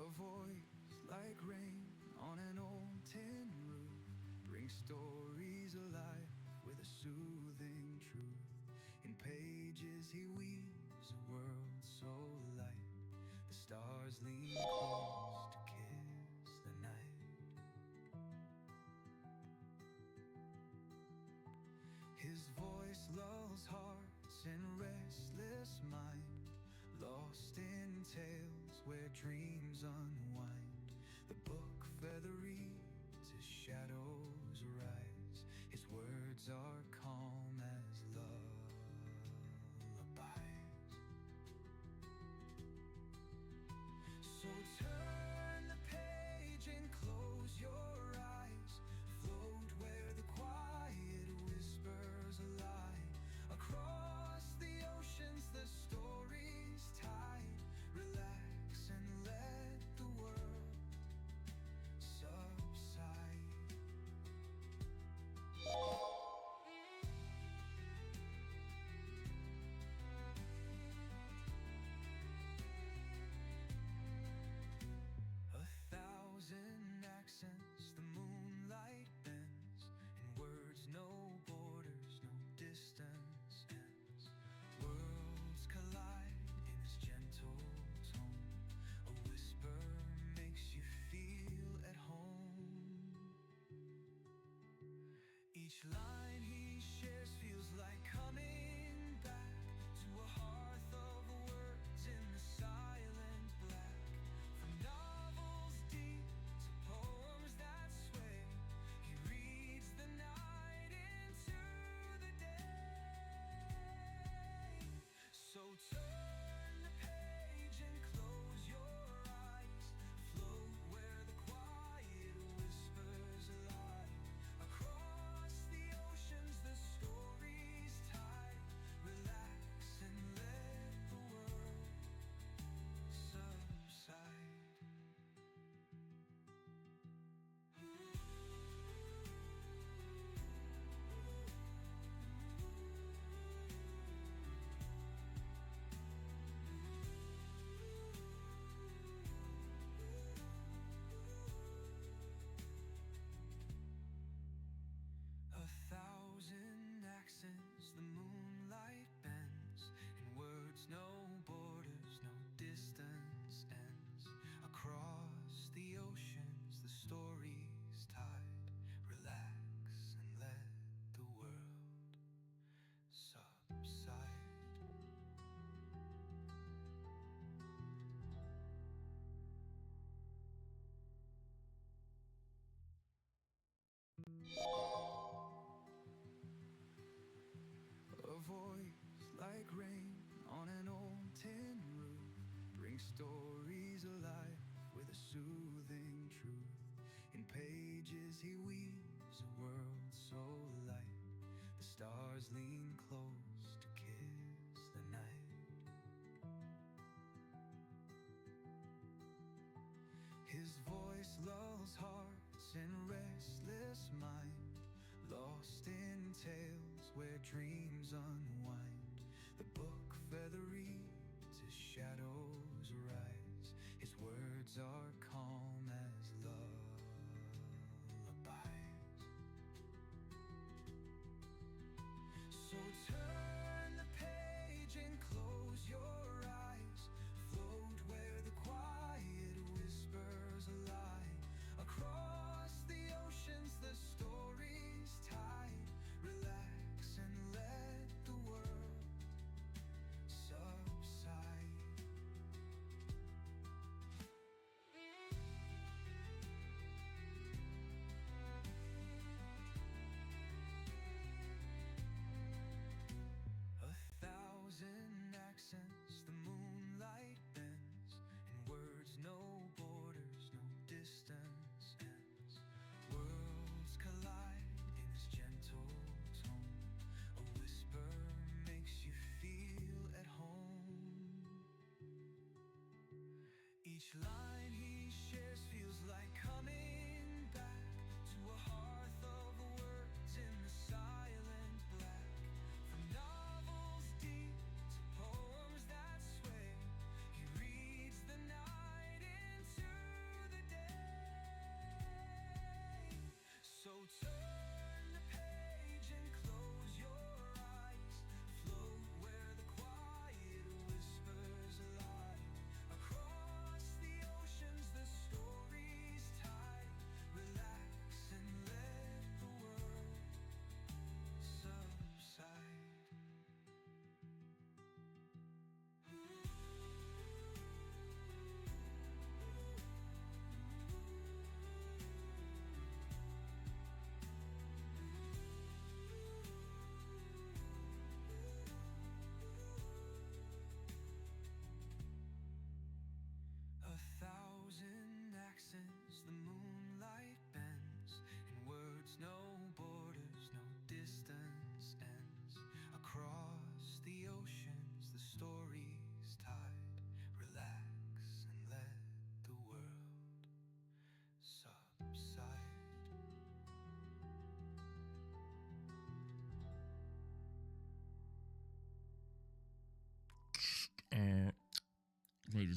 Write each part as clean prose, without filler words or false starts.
A voice like rain on an old tin roof brings stories alive with a soothing truth. In pages he weaves a world so light. The stars lean close to kiss the night. His voice lulls hearts in restless mind, lost in tales where dreams unwind. The book feather reads as shadows rise. His words are calm as lullabies. So turn the page and close your eyes. Float where the quiet whispers lie. Across the oceans the story's tide. Relax and let the world subside. A thousand accents the moonlight bends, in words no borders, no distance ends. Worlds collide in his gentle tone. A whisper makes you feel at home. Each line he shares feels like coming back to a hearth of words in the silent black. From novels deep to poems that sway, he reads the night into the day. So turn the page and close your eyes. Float where the quiet whispers lie. Across the oceans the story's tide. Relax and let the world subside. A thousand accents the moonlight bends, in words no borders, no distance ends. Across the oceans the story's tide. Relax and let the world subside. A voice like rain on an old tin roof brings stories alive with a soothing truth. In pages he weaves a world so light. The stars lean close to kiss the night. His voice lulls hearts in restless mind, lost in tales where dreams unwind. The book feather reads as shadows rise. His words are calm as lullabies. So turn the page and close your eyes. Float where the quiet whispers lie. Across the oceans the story's tide. Relax and let the world subside. A thousand accents the moonlight bends, in words no borders, no distance ends. Worlds collide in his gentle tone. A whisper makes you feel at home. Each line he shares feels like coming back to a hearth of words in the silent black. From novels deep to poems that sway, he reads the night into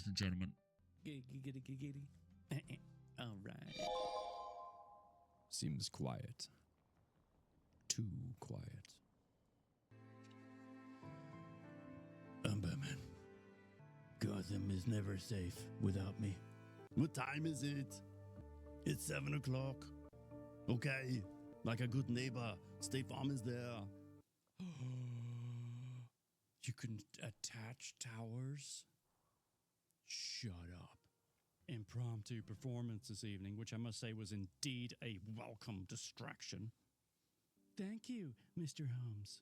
ladies and gentlemen. Giggity. All right. Seems quiet. Too quiet. I'm Batman. Gotham is never safe without me. What time is it? It's 7 o'clock. Okay, like a good neighbor, State Farm is there. You can attach towers? Shut up. Impromptu performance this evening, which I must say was indeed a welcome distraction. Thank you, Mr. Holmes.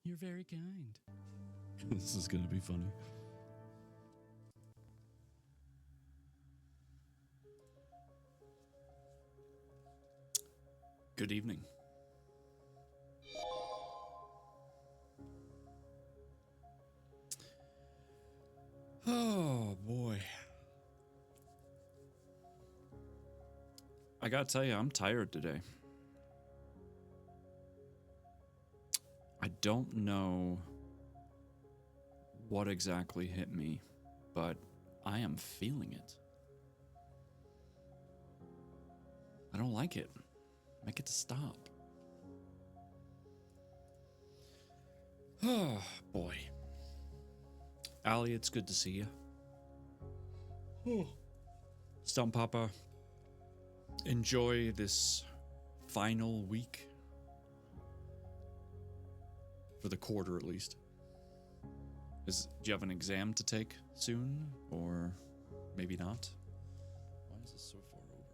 You're very kind. This is going to be funny. Good evening. Oh, boy. I gotta tell you, I'm tired today. I don't know what exactly hit me, but I am feeling it. I don't like it. Make it to stop. Oh, boy. Allie, it's good to see you. Oh. Stump Papa, enjoy this final week. For the quarter, at least. Do you have an exam to take soon? Or maybe not? Why is this so far over?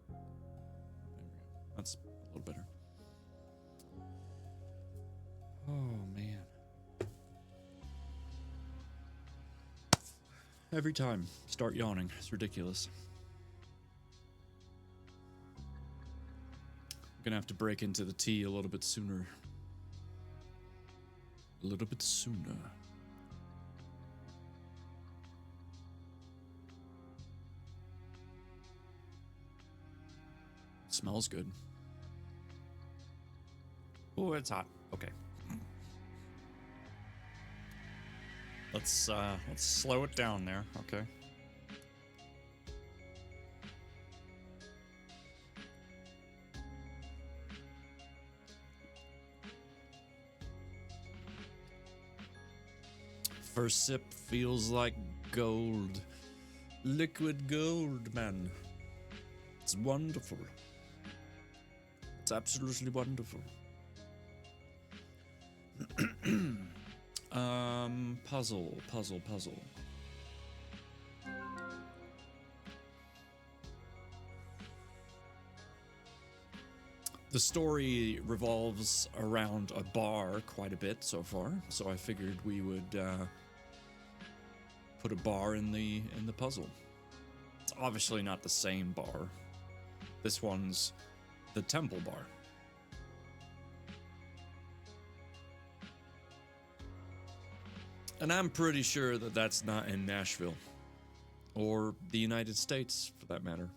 There we go. That's a little better. Oh, man. Every time, start yawning. It's ridiculous. I'm gonna have to break into the tea a little bit sooner. A little bit sooner. Smells good. Oh, it's hot. Okay. Let's slow it down there. Okay. First sip feels like gold. Liquid gold, man. It's wonderful. It's absolutely wonderful. Puzzle. The story revolves around a bar quite a bit so far, so I figured we would put a bar in the puzzle. It's obviously not the same bar. This one's the Temple Bar. And I'm pretty sure that that's not in Nashville. Or the United States, for that matter.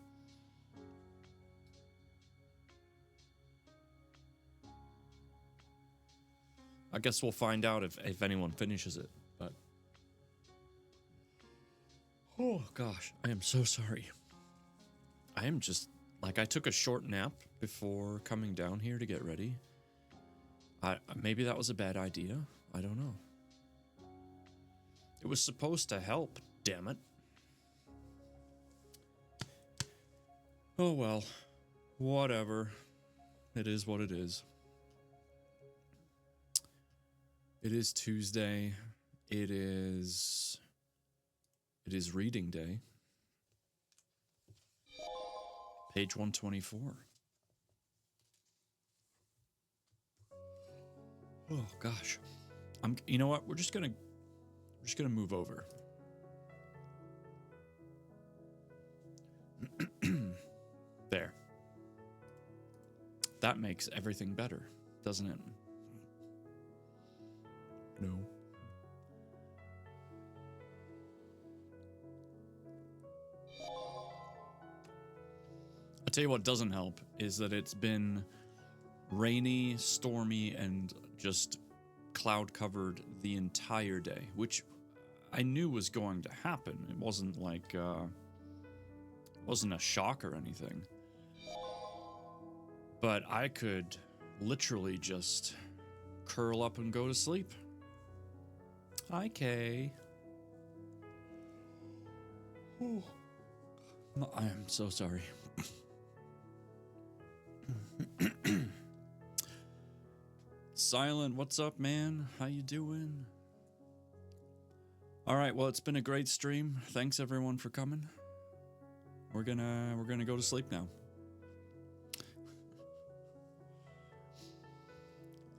I guess we'll find out if anyone finishes it, but... Oh, gosh. I am so sorry. I am just... Like, I took a short nap before coming down here to get ready. Maybe that was a bad idea. I don't know. It was supposed to help, damn it. Oh well. Whatever. It is what it is. It is Tuesday. It is reading day. Page 124. Oh gosh. You know what? We're just gonna move over. There. That makes everything better, doesn't it? No. I'll tell you what doesn't help is that it's been rainy, stormy, and just cloud covered the entire day, which I knew was going to happen. It wasn't like wasn't a shock or anything. But I could literally just curl up and go to sleep. Hi, Kay. Oh. I am so sorry. Silent, what's up, man? How you doing? All right, well, it's been a great stream. Thanks everyone for coming. We're gonna go to sleep now.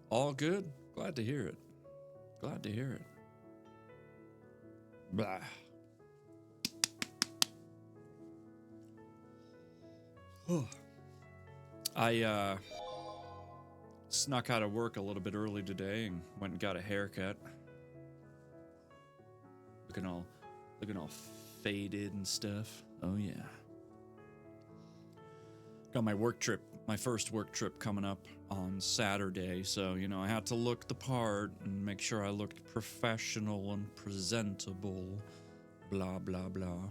All good? Glad to hear it. Glad to hear it. Blah. I snuck out of work a little bit early today and went and got a haircut. Looking all faded and stuff. Oh yeah. Got my first work trip coming up on Saturday, so you know I had to look the part and make sure I looked professional and presentable. Blah blah blah.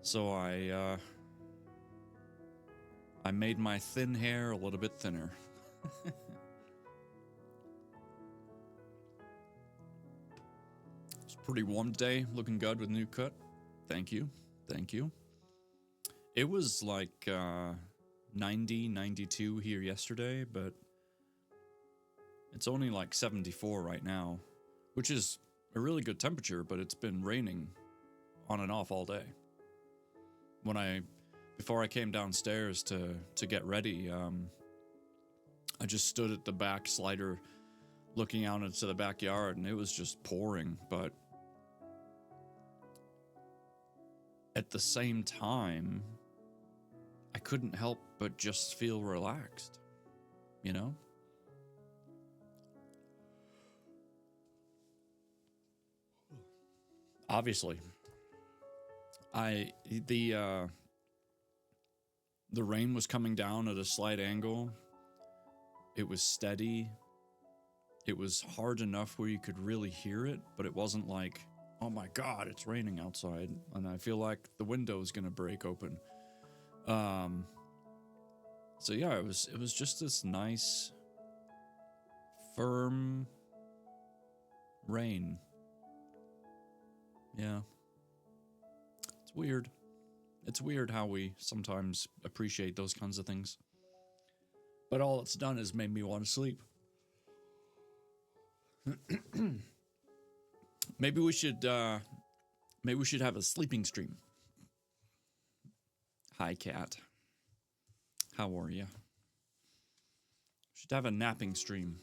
So I made my thin hair a little bit thinner. It's a pretty warm day, looking good with a new cut. Thank you. Thank you. It was like 90, 92 here yesterday, but it's only like 74 right now, which is a really good temperature, but it's been raining on and off all day. Before I came downstairs to get ready, I just stood at the back slider looking out into the backyard, and it was just pouring, but at the same time, I couldn't help but just feel relaxed, you know? Obviously, the rain was coming down at a slight angle. It was steady. It was hard enough where you could really hear it, but it wasn't like, oh my God, it's raining outside, and I feel like the window is gonna break open. So yeah, it was just this nice, firm rain. Yeah. It's weird. It's weird how we sometimes appreciate those kinds of things. But all it's done is made me want to sleep. Maybe we should have a sleeping stream. Hi, cat. How are you? Should have a napping stream.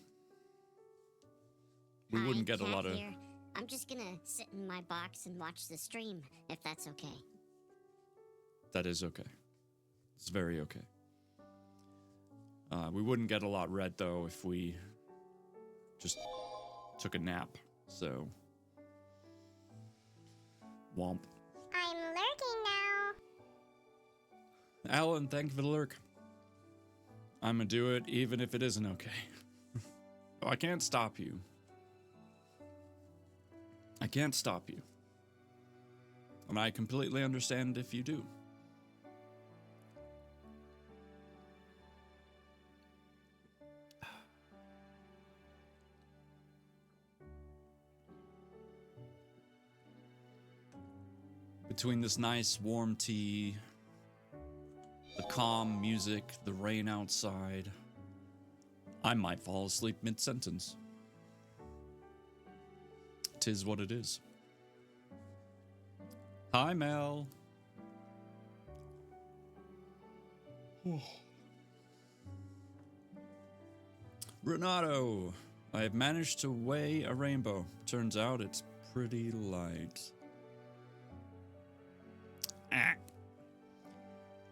We wouldn't get a lot of... Here. I'm just gonna sit in my box and watch the stream, if that's okay. That is okay. It's very okay. We wouldn't get a lot read, though, if we just took a nap, so... Womp. I'm lurking now. Alan, thank you for the lurk. I'm gonna do it even if it isn't okay. I can't stop you. I can't stop you. And I completely understand if you do. Between this nice warm tea, the calm music, the rain outside, I might fall asleep mid-sentence. 'Tis what it is. Hi, Mel. Renato, I have managed to weigh a rainbow. Turns out it's pretty light. Ah.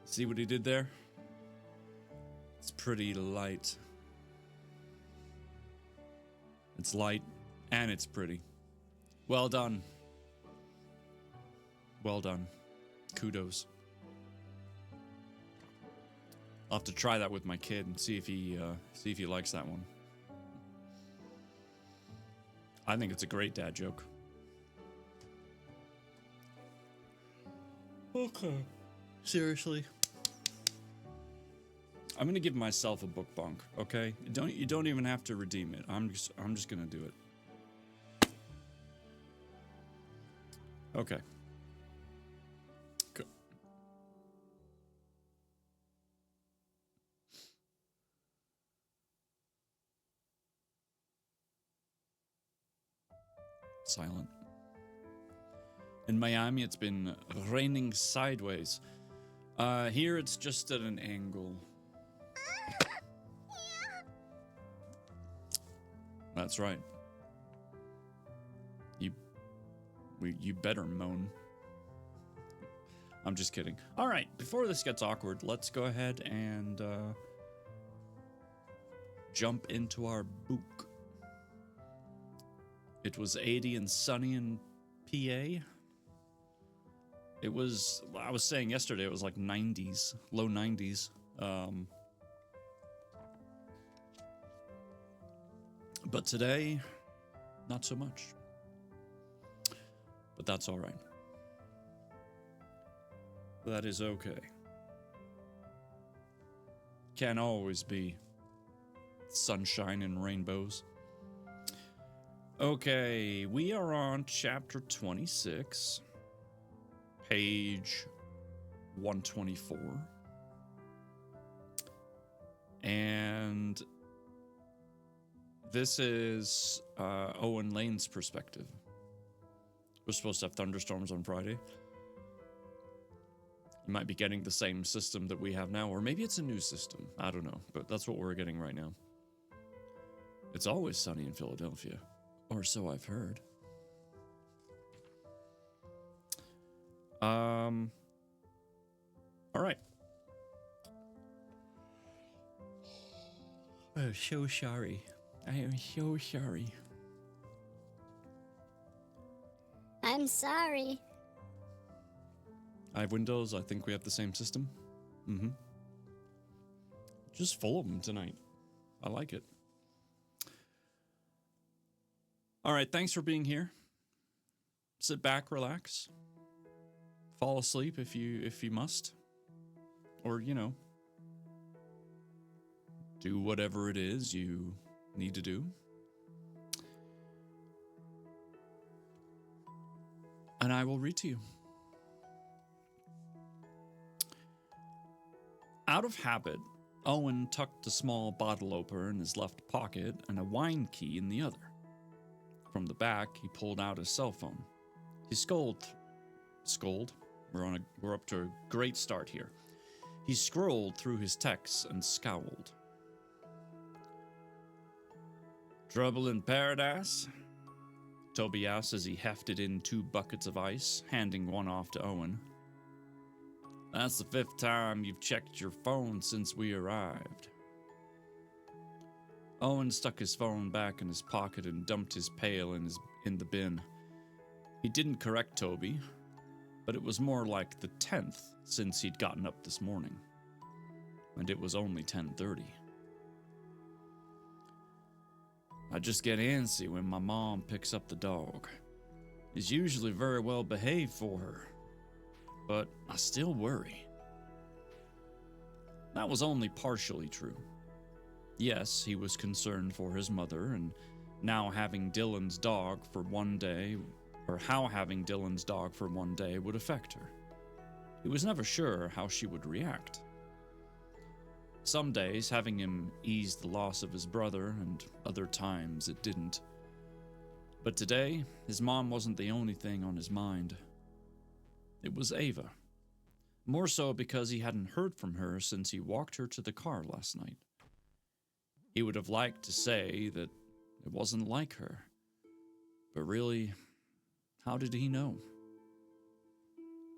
See what he did there? It's pretty light. It's light and it's pretty. Well done. Well done. Kudos. I'll have to try that with my kid and see if he likes that one. I think it's a great dad joke. Okay. Seriously. I'm gonna give myself a book bunk, okay? You don't even have to redeem it. I'm just gonna do it. Okay. Go. Silent. In Miami, it's been raining sideways. Here it's just at an angle. That's right. You better moan. I'm just kidding. All right, before this gets awkward, let's go ahead and jump into our book. It was 80 and sunny in PA. It was, I was saying yesterday, it was like 90s, low 90s. But today, not so much. But that's all right. That is okay. Can't always be sunshine and rainbows. Okay, we are on chapter 26, page 124. And this is Owen Lane's perspective. We're supposed to have thunderstorms on Friday. You might be getting the same system that we have now, or maybe it's a new system. I don't know, but that's what we're getting right now. It's always sunny in Philadelphia, or so I've heard. All right. Oh, so sorry. I am so sorry. I'm sorry. I have Windows. I think we have the same system. Mm-hmm. Just full of them tonight. I like it. All right, thanks for being here. Sit back, relax. Fall asleep if you must. Or, do whatever it is you need to do. And I will read to you. Out of habit, Owen tucked a small bottle opener in his left pocket and a wine key in the other. From the back, he pulled out his cell phone. He scrolled. We're up to a great start here. He scrolled through his texts and scowled. Trouble in paradise? Toby asked as he hefted in 2 buckets of ice, handing one off to Owen. That's the 5th time you've checked your phone since we arrived. Owen stuck his phone back in his pocket and dumped his pail in the bin. He didn't correct Toby, but it was more like the 10th since he'd gotten up this morning. And it was only 10:30. I just get antsy when my mom picks up the dog. He's usually very well behaved for her, but I still worry. That was only partially true. Yes, he was concerned for his mother, and now having Dylan's dog for one day, or how having Dylan's dog for one day would affect her. He was never sure how she would react. Some days, having him eased the loss of his brother, and other times it didn't. But today, his mom wasn't the only thing on his mind. It was Ava. More so because he hadn't heard from her since he walked her to the car last night. He would have liked to say that it wasn't like her. But really, how did he know?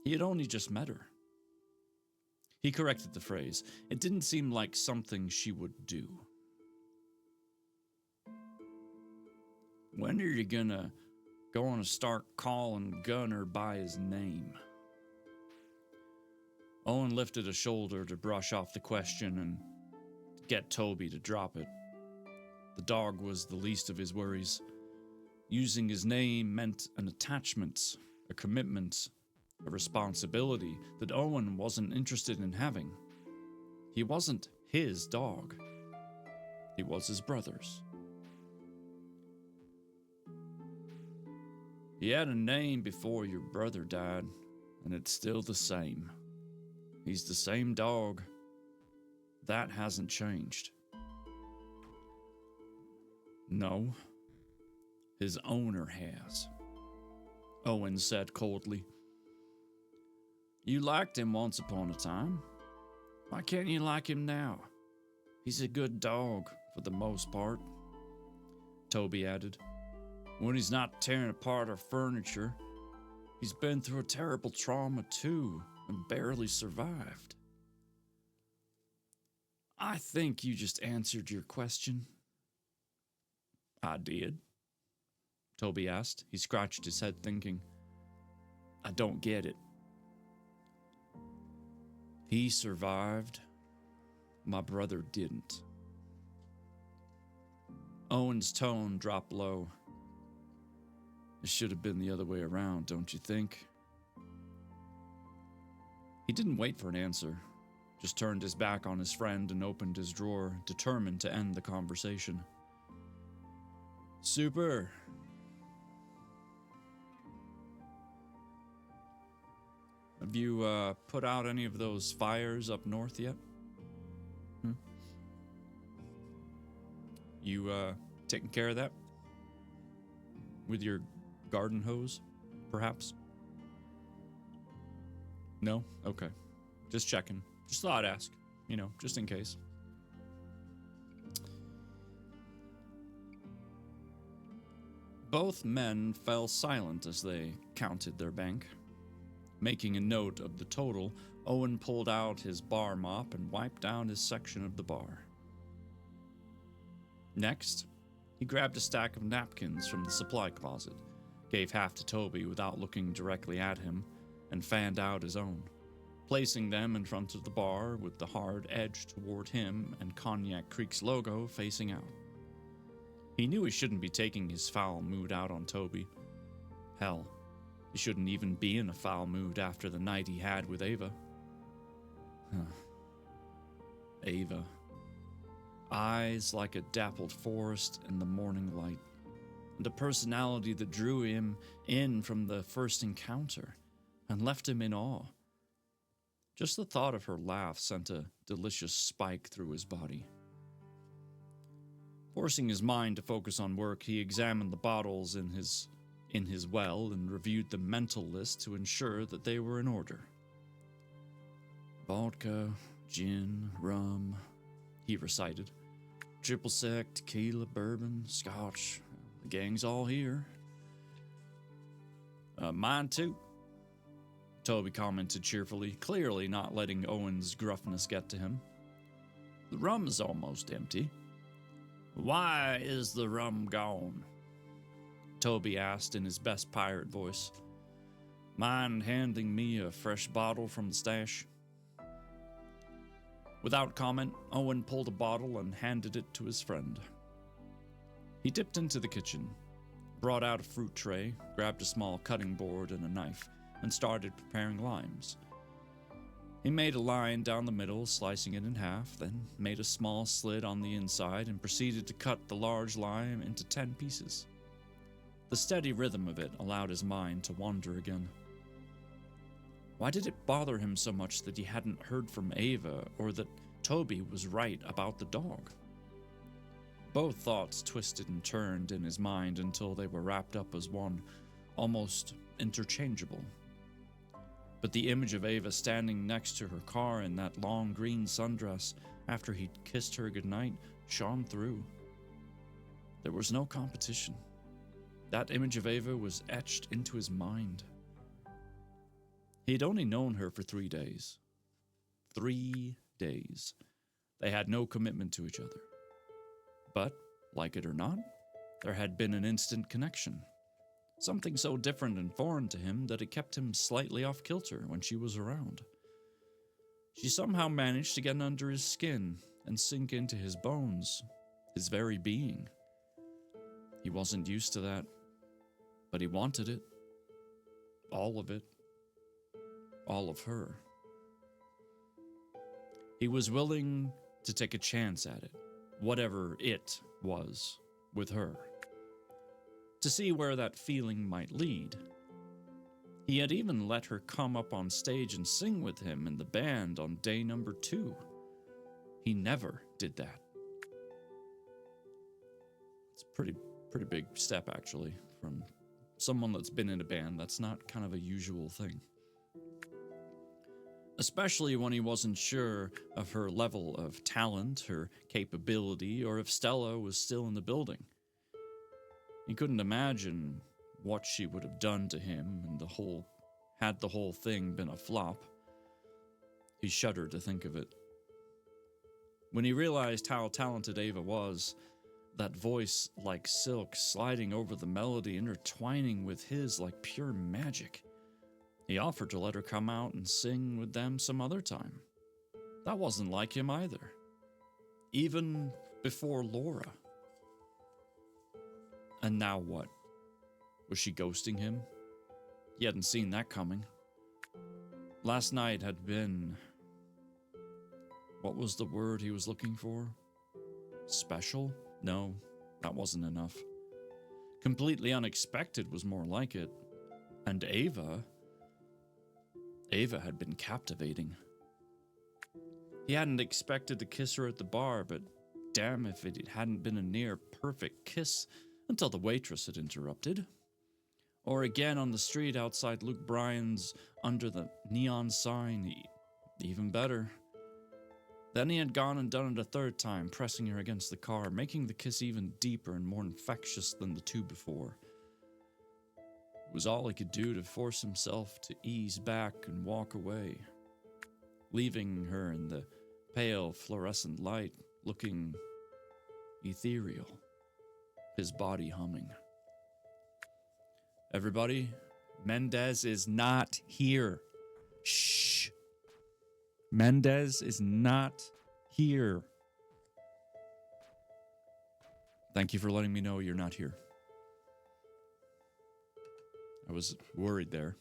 He had only just met her. He corrected the phrase. It didn't seem like something she would do. When are you gonna start calling Gunner by his name? Owen lifted a shoulder to brush off the question and get Toby to drop it. The dog was the least of his worries. Using his name meant an attachment, a commitment, a responsibility that Owen wasn't interested in having. He wasn't his dog. He was his brother's. He had a name before your brother died, and it's still the same. He's the same dog. That hasn't changed. No, his owner has, Owen said coldly. You liked him once upon a time. Why can't you like him now? He's a good dog, for the most part, Toby added. When he's not tearing apart our furniture, he's been through a terrible trauma too, and barely survived. I think you just answered your question. I did, Toby asked. He scratched his head thinking. I don't get it. He survived. My brother didn't. Owen's tone dropped low. It should have been the other way around, don't you think? He didn't wait for an answer, just turned his back on his friend and opened his drawer, determined to end the conversation. Super. Have you put out any of those fires up north yet? You taking care of that? With your garden hose, perhaps? No? Okay. Just checking. Just thought I'd ask. Just in case. Both men fell silent as they counted their bank. Making a note of the total, Owen pulled out his bar mop and wiped down his section of the bar. Next, he grabbed a stack of napkins from the supply closet, gave half to Toby without looking directly at him, and fanned out his own, placing them in front of the bar with the hard edge toward him and Cognac Creek's logo facing out. He knew he shouldn't be taking his foul mood out on Toby. Hell, he shouldn't even be in a foul mood after the night he had with Ava. Ava. Eyes like a dappled forest in the morning light, and a personality that drew him in from the first encounter and left him in awe. Just the thought of her laugh sent a delicious spike through his body. Forcing his mind to focus on work, he examined the bottles in his well and reviewed the mental list to ensure that they were in order. Vodka, gin, rum, he recited. Triple sec, tequila, bourbon, scotch. The gang's all here. Mine too, Toby commented cheerfully, clearly not letting Owen's gruffness get to him. The rum is almost empty. Why is the rum gone? Toby asked in his best pirate voice. Mind handing me a fresh bottle from the stash? Without comment, Owen pulled a bottle and handed it to his friend. He dipped into the kitchen, brought out a fruit tray, grabbed a small cutting board and a knife, and started preparing limes. He made a line down the middle, slicing it in half, then made a small slit on the inside and proceeded to cut the large lime into 10 pieces. The steady rhythm of it allowed his mind to wander again. Why did it bother him so much that he hadn't heard from Ava, or that Toby was right about the dog? Both thoughts twisted and turned in his mind until they were wrapped up as one, almost interchangeable. But the image of Ava standing next to her car in that long green sundress after he'd kissed her goodnight shone through. There was no competition. That image of Ava was etched into his mind. He had only known her for 3 days. 3 days. They had no commitment to each other. But, like it or not, there had been an instant connection. Something so different and foreign to him that it kept him slightly off kilter when she was around. She somehow managed to get under his skin and sink into his bones, his very being. He wasn't used to that. but he wanted it. All of it. All of her. He was willing to take a chance at it, whatever it was, with her, to see where that feeling might lead. He had even let her come up on stage and sing with him in the band on day number 2. He never did that. It's a pretty big step, actually, from someone that's been in a band. That's not kind of a usual thing. Especially when he wasn't sure of her level of talent, her capability, or if Stella was still in the building. He couldn't imagine what she would have done to him and had the whole thing been a flop. He shuddered to think of it. When he realized how talented Ava was, that voice like silk sliding over the melody, intertwining with his like pure magic, he offered to let her come out and sing with them some other time. That wasn't like him either. Even before Laura. And now what? Was she ghosting him? He hadn't seen that coming. Last night had been... what was the word he was looking for? Special? No, that wasn't enough. Completely unexpected was more like it. And Ava had been captivating. He hadn't expected to kiss her at the bar, but damn if it hadn't been a near perfect kiss until the waitress had interrupted. Or again on the street outside Luke Bryan's under the neon sign. Even better. Then he had gone and done it a third time, pressing her against the car, making the kiss even deeper and more infectious than the two before. It was all he could do to force himself to ease back and walk away, leaving her in the pale fluorescent light, looking ethereal, his body humming. Everybody, Mendez is not here. Shh. Mendez is not here. Thank you for letting me know you're not here. I was worried there.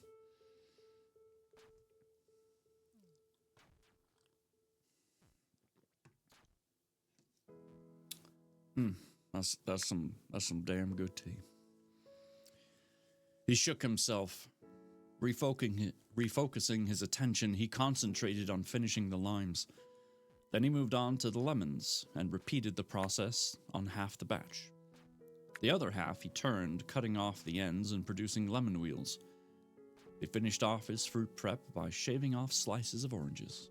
That's some damn good tea. He shook himself, refocusing his attention. He concentrated on finishing the limes. Then he moved on to the lemons and repeated the process on half the batch. The other half he turned, cutting off the ends and producing lemon wheels. He finished off his fruit prep by shaving off slices of oranges.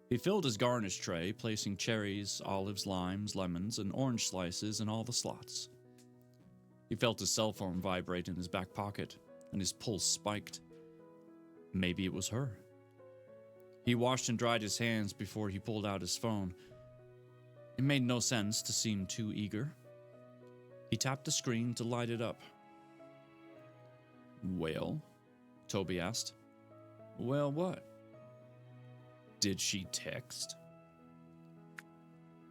He filled his garnish tray, placing cherries, olives, limes, lemons, and orange slices in all the slots. He felt his cell phone vibrate in his back pocket, and his pulse spiked. Maybe it was her. He washed and dried his hands before he pulled out his phone. It made no sense to seem too eager. He tapped the screen to light it up. Well? Toby asked. Well, what? Did she text?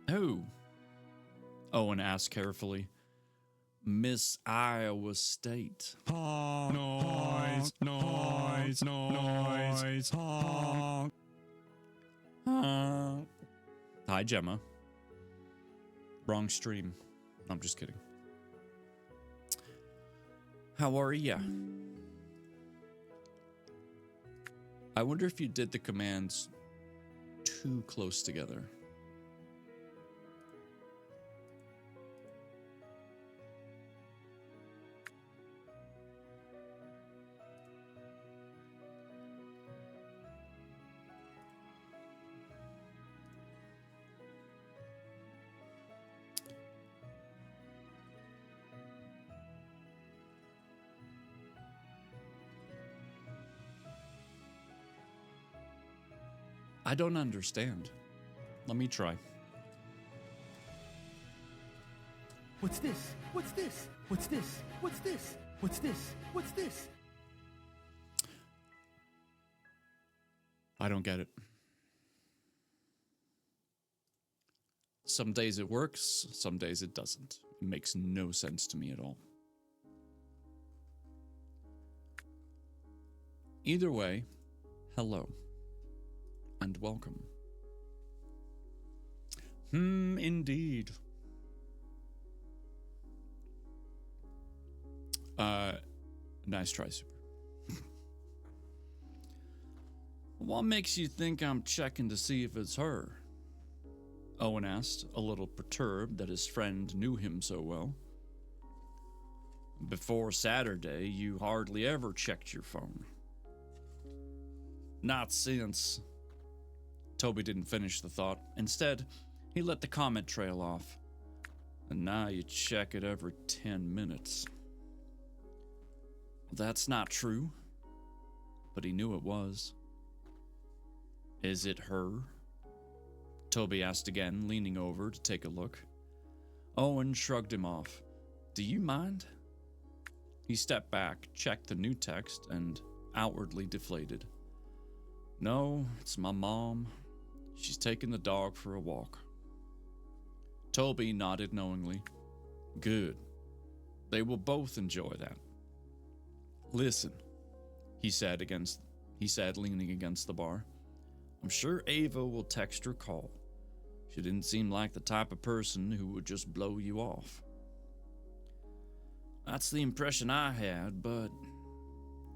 Who? Owen asked carefully. Miss Iowa State. Honk, noise, noise, noise, honk. Honk. Hi, Gemma. Wrong stream. I'm just kidding. How are ya? I wonder if you did the commands too close together. I don't understand. Let me try. What's this? What's this? What's this? What's this? What's this? What's this? I don't get it. Some days it works, some days it doesn't. It makes no sense to me at all. Either way, hello and welcome. Indeed. Nice try, Super. What makes you think I'm checking to see if it's her? Owen asked, a little perturbed that his friend knew him so well. Before Saturday, you hardly ever checked your phone. Not since. Toby didn't finish the thought. Instead, he let the comment trail off. And now you check it every 10 minutes. That's not true. But he knew it was. Is it her? Toby asked again, leaning over to take a look. Owen shrugged him off. Do you mind? He stepped back, checked the new text, and outwardly deflated. No, it's my mom. She's taking the dog for a walk. Toby nodded knowingly. Good. They will both enjoy that. Listen, he said, leaning against the bar. I'm sure Ava will text or call. She didn't seem like the type of person who would just blow you off. That's the impression I had, but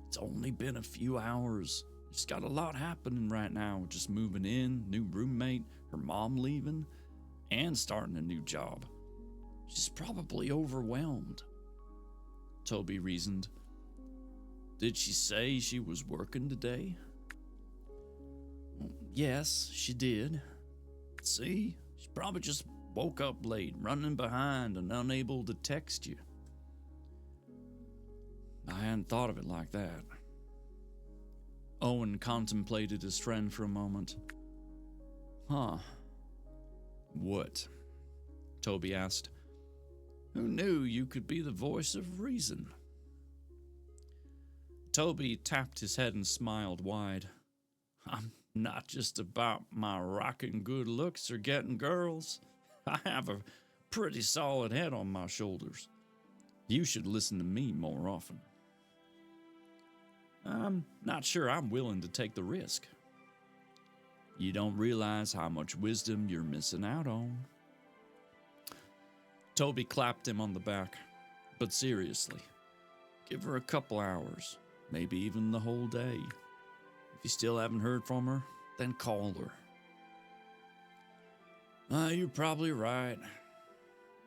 it's only been a few hours. She's got a lot happening right now, just moving in, new roommate, her mom leaving, and starting a new job. She's probably overwhelmed. Toby reasoned. Did she say she was working today? Yes, she did. See, she probably just woke up late, running behind and unable to text you. I hadn't thought of it like that. Owen contemplated his friend for a moment. Huh. What? Toby asked. Who knew you could be the voice of reason? Toby tapped his head and smiled wide. I'm not just about my rockin' good looks or getting girls. I have a pretty solid head on my shoulders. You should listen to me more often. I'm not sure I'm willing to take the risk. You don't realize how much wisdom you're missing out on. Toby clapped him on the back, but seriously, give her a couple hours, maybe even the whole day. If you still haven't heard from her, then call her. You're probably right.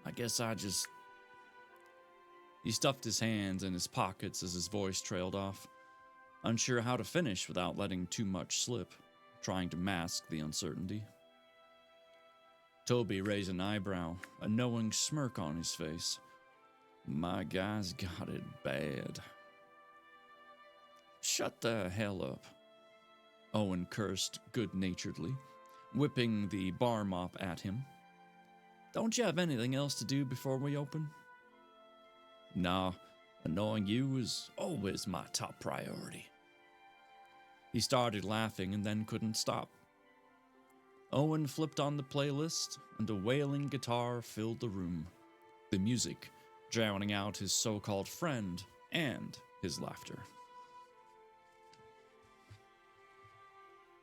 I guess He stuffed his hands in his pockets as his voice trailed off, unsure how to finish without letting too much slip, trying to mask the uncertainty. Toby raised an eyebrow, a knowing smirk on his face. My guy's got it bad. Shut the hell up, Owen cursed good-naturedly, whipping the bar mop at him. Don't you have anything else to do before we open? Nah, annoying you is always my top priority. He started laughing and then couldn't stop. Owen flipped on the playlist, and a wailing guitar filled the room, the music drowning out his so-called friend and his laughter.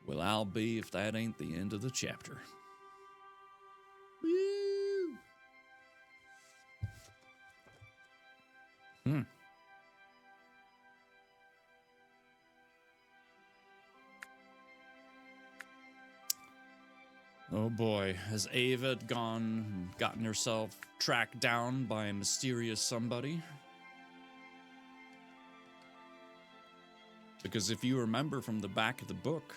Well, I'll be if that ain't the end of the chapter. Woo! Oh boy, has Ava gone and gotten herself tracked down by a mysterious somebody? Because if you remember from the back of the book,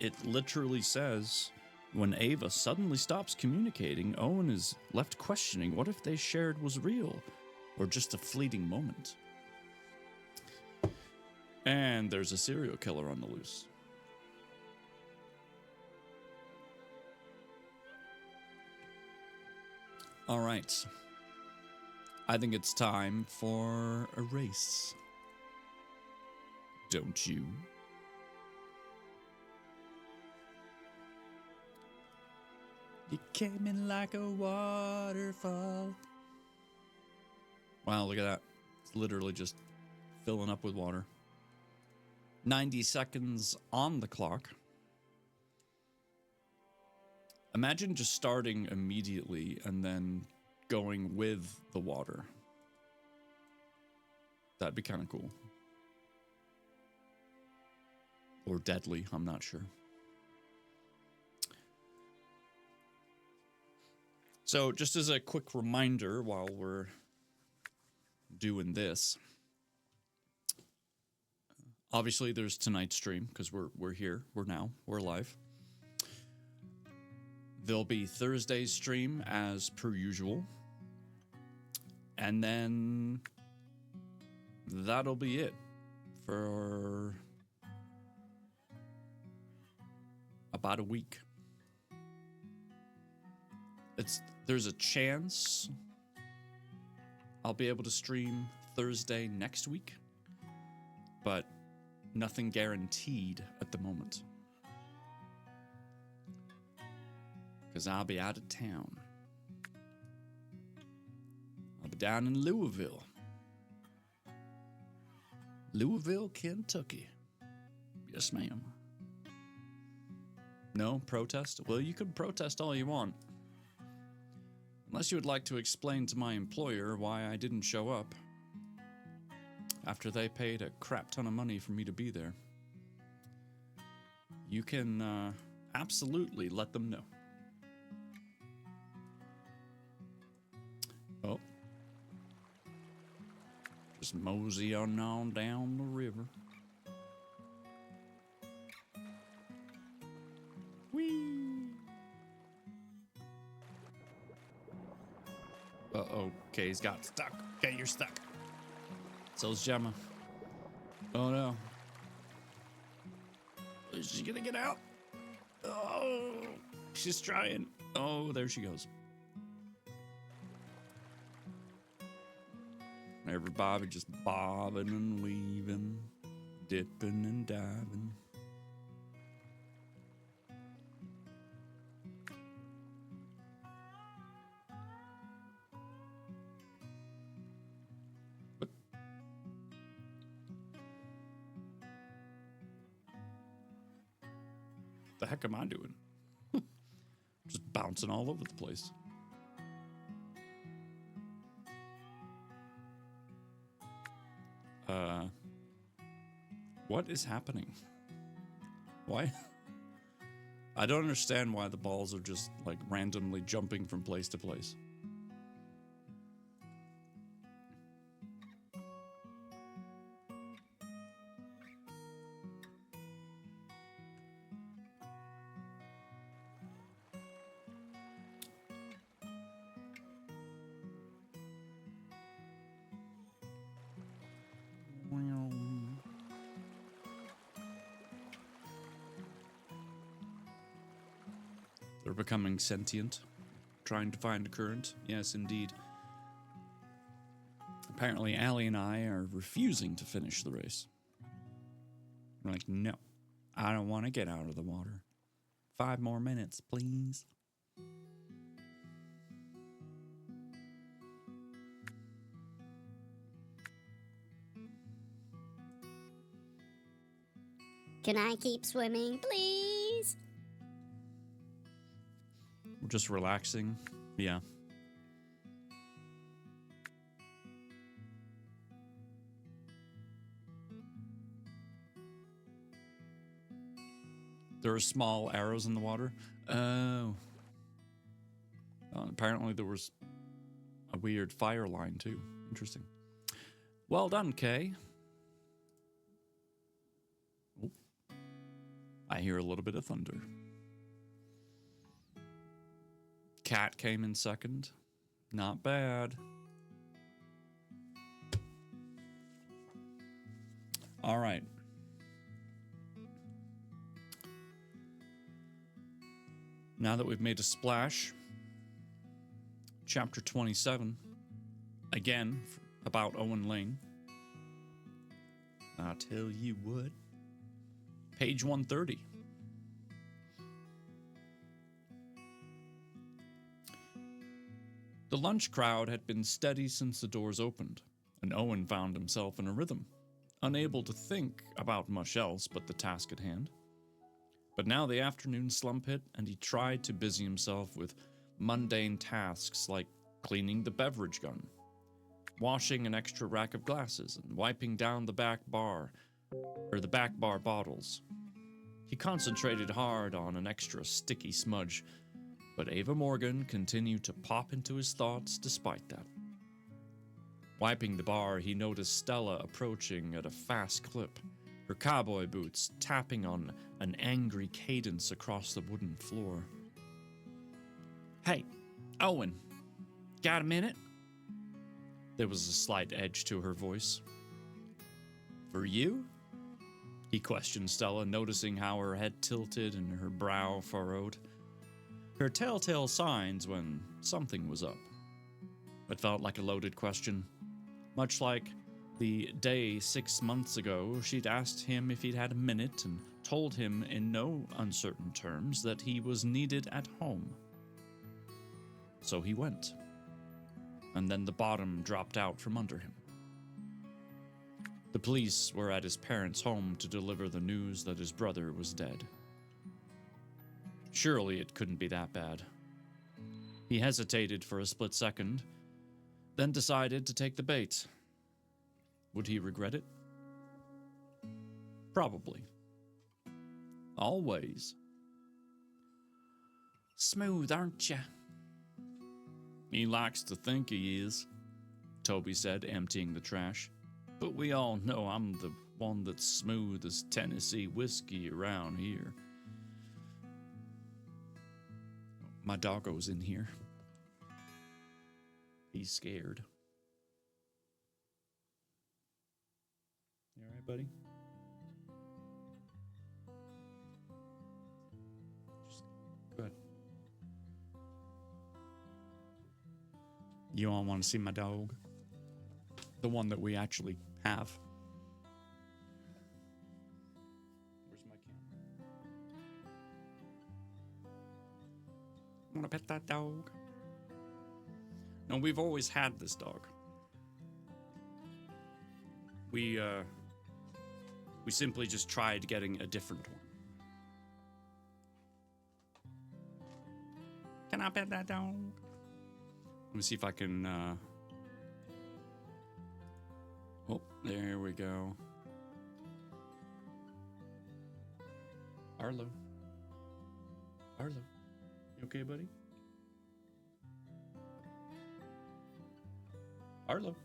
it literally says, when Ava suddenly stops communicating, Owen is left questioning what if they shared was real or just a fleeting moment. And there's a serial killer on the loose. All right. I think it's time for a race. Don't you? You came in like a waterfall. Wow, look at that. It's literally just filling up with water. 90 seconds on the clock. Imagine just starting immediately and then going with the water. That'd be kind of cool. Or deadly, I'm not sure. So just as a quick reminder while we're doing this, obviously there's tonight's stream because we're here, we're live. There'll be Thursday's stream as per usual. And then that'll be it for about a week. There's a chance I'll be able to stream Thursday next week, but nothing guaranteed at the moment. Because I'll be out of town. I'll be down in Louisville. Louisville, Kentucky. Yes, ma'am. No protest? Well, you can protest all you want. Unless you would like to explain to my employer why I didn't show up after they paid a crap ton of money for me to be there. You can absolutely let them know. Oh. Just mosey on down the river. Whee! Uh-oh. Okay, he's got stuck. Okay, you're stuck. So's Gemma. Oh, no. Is she gonna get out? Oh, she's trying. Oh, there she goes. Everybody just bobbing and weaving, dipping and diving. What? The heck am I doing? Just bouncing all over the place. What is happening? Why? I don't understand why the balls are just like randomly jumping from place to place. They're becoming sentient, trying to find a current. Yes, indeed. Apparently, Allie and I are refusing to finish the race. We're like, no, I don't want to get out of the water. 5 more minutes, please. Can I keep swimming, please? We're just relaxing. Yeah. There are small arrows in the water. Oh. Apparently there was a weird fire line too. Interesting. Well done, Kay. Oh. I hear a little bit of thunder. Cat came in second. Not bad. All right. Now that we've made a splash, chapter 27, again, about Owen Lane. I'll tell you what. Page 130. The lunch crowd had been steady since the doors opened, and Owen found himself in a rhythm, unable to think about much else but the task at hand. But now the afternoon slump hit, and he tried to busy himself with mundane tasks like cleaning the beverage gun, washing an extra rack of glasses, and wiping down the back bar bottles. He concentrated hard on an extra sticky smudge, but Ava Morgan continued to pop into his thoughts despite that. Wiping the bar, he noticed Stella approaching at a fast clip, her cowboy boots tapping on an angry cadence across the wooden floor. "Hey, Owen, got a minute?" There was a slight edge to her voice. "For you?" he questioned Stella, noticing how her head tilted and her brow furrowed. Her telltale signs when something was up. It felt like a loaded question, much like the day 6 months ago she'd asked him if he'd had a minute and told him in no uncertain terms that he was needed at home. So he went, and then the bottom dropped out from under him. The police were at his parents' home to deliver the news that his brother was dead. Surely it couldn't be that bad. He hesitated for a split second, then decided to take the bait. Would he regret it? Probably. Always. "Smooth, aren't ya?" "He likes to think he is," Toby said, emptying the trash. "But we all know I'm the one that's smooth as Tennessee whiskey around here." My doggo's in here. He's scared. You alright, buddy? Go ahead. You all want to see my dog? The one that we actually have. Where's my camera? Want to pet that dog? No, we've always had this dog. We simply just tried getting a different one. Can I pet that dog? Let me see if I can, Oh, there we go. Arlo. Arlo. You okay, buddy? Arlo.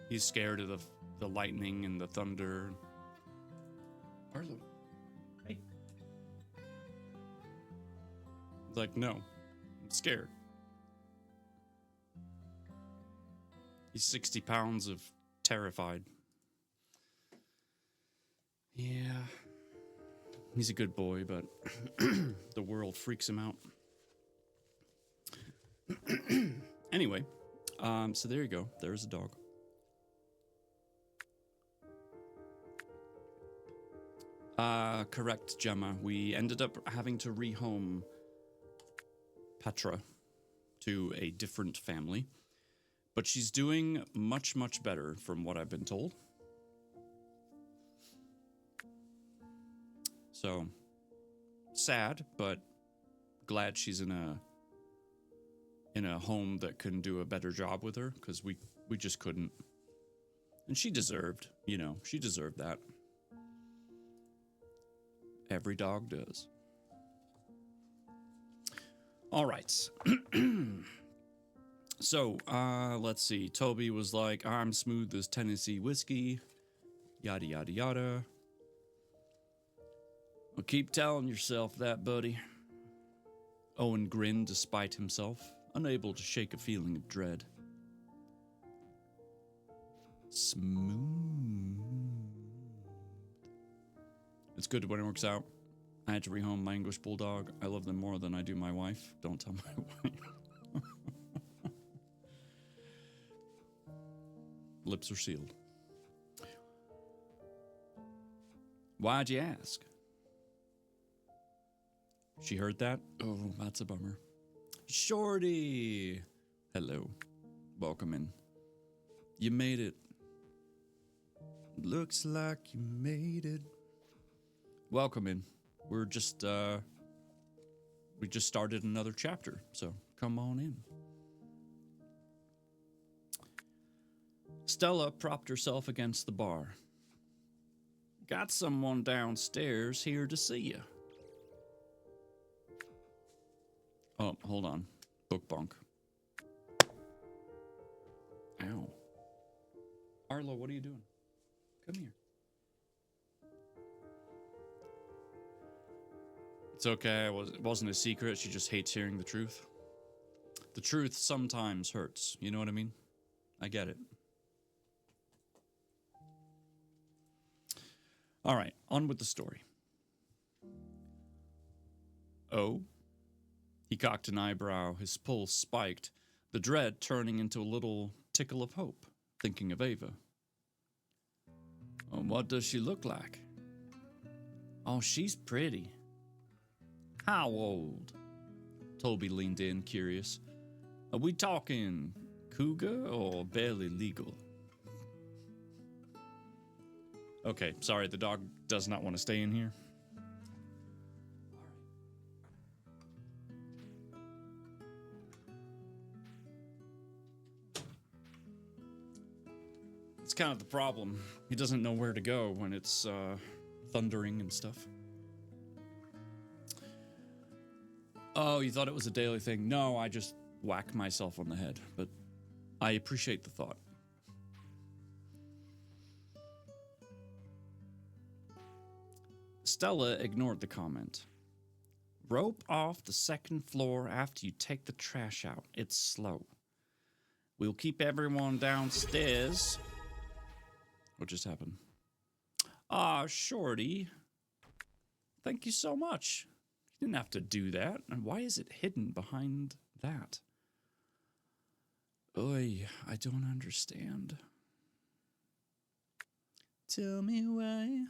He's scared of the lightning and the thunder. Arlo. Hey. He's like, no, I'm scared. He's 60 pounds of terrified. Yeah. He's a good boy, but the world freaks him out. Anyway, so there you go. There's a dog. Correct, Gemma. We ended up having to rehome Petra to a different family. But she's doing much, much better from what I've been told. So, sad, but glad she's in a home that can do a better job with her, because we just couldn't. And she deserved, she deserved that. Every dog does. All right. So, let's see. Toby was like, I'm smooth as Tennessee whiskey. Yada, yada, yada. Well, keep telling yourself that, buddy. Owen grinned despite himself, unable to shake a feeling of dread. Smooth. It's good when it works out. I had to rehome my English bulldog. I love them more than I do my wife. Don't tell my wife. Lips are sealed. Why'd you ask? She heard that? Oh, that's a bummer. Shorty! Hello. Welcome in. You made it. Looks like you made it. Welcome in. We're just, we just started another chapter, so come on in. Stella propped herself against the bar. Got someone downstairs here to see you. Oh, hold on. Book bunk. Ow. Arlo, what are you doing? Come here. It's okay. It wasn't a secret. She just hates hearing the truth. The truth sometimes hurts. You know what I mean? I get it. All right, on with the story. Oh? He cocked an eyebrow, his pulse spiked, the dread turning into a little tickle of hope, thinking of Ava. What does she look like? Oh, she's pretty. How old? Toby leaned in, curious. Are we talking cougar or barely legal? Okay, sorry, the dog does not want to stay in here. It's kind of the problem. He doesn't know where to go when it's thundering and stuff. Oh, you thought it was a daily thing? No, I just whack myself on the head, but I appreciate the thought. Stella ignored the comment. Rope off the second floor after you take the trash out. It's slow. We'll keep everyone downstairs. What just happened? Ah, Shorty. Thank you so much. You didn't have to do that. And why is it hidden behind that? Oy, I don't understand. Tell me why.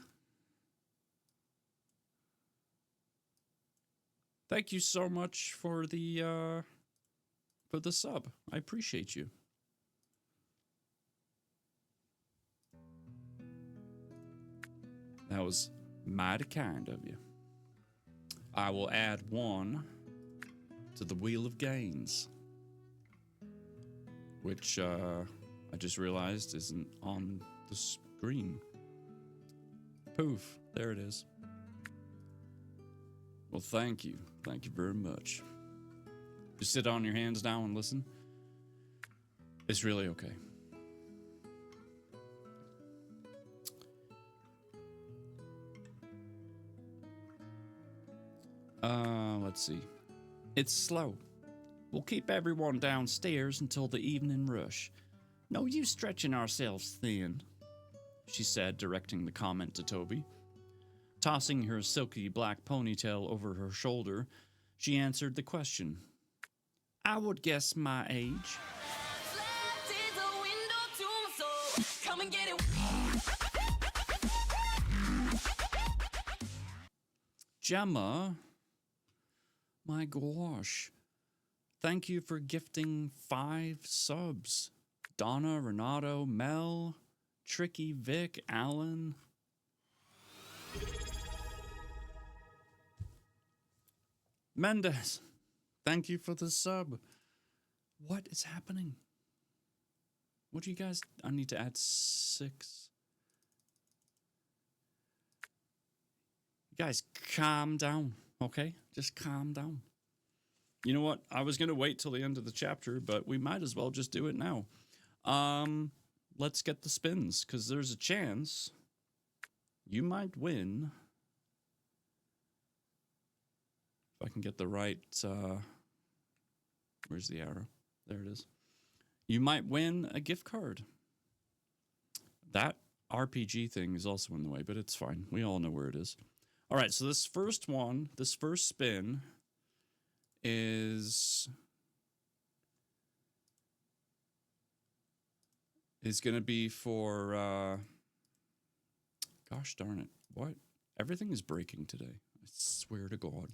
Thank you so much for the sub. I appreciate you. That was mighty kind of you. I will add 1 to the Wheel of Gains, which I just realized isn't on the screen. Poof, there it is. Well, thank you. Thank you very much. Just sit on your hands now and listen. It's really okay. Let's see. It's slow. We'll keep everyone downstairs until the evening rush. No use stretching ourselves thin, she said, directing the comment to Toby. Tossing her silky black ponytail over her shoulder, she answered the question. I would guess my age. Gemma, my gosh. Thank you for gifting 5 subs. Donna, Renato, Mel, Tricky, Vic, Alan. Mendez, thank you for the sub. What is happening? What do you guys... I need to add 6. You guys, calm down, okay? Just calm down. You know what? I was going to wait till the end of the chapter, but we might as well just do it now. Let's get the spins, because there's a chance you might win. If I can get the right... where's the arrow? There it is. You might win a gift card. That RPG thing is also in the way, but it's fine. We all know where it is. All right, so this first spin is going to be for, gosh darn it. What? Everything is breaking today. I swear to God.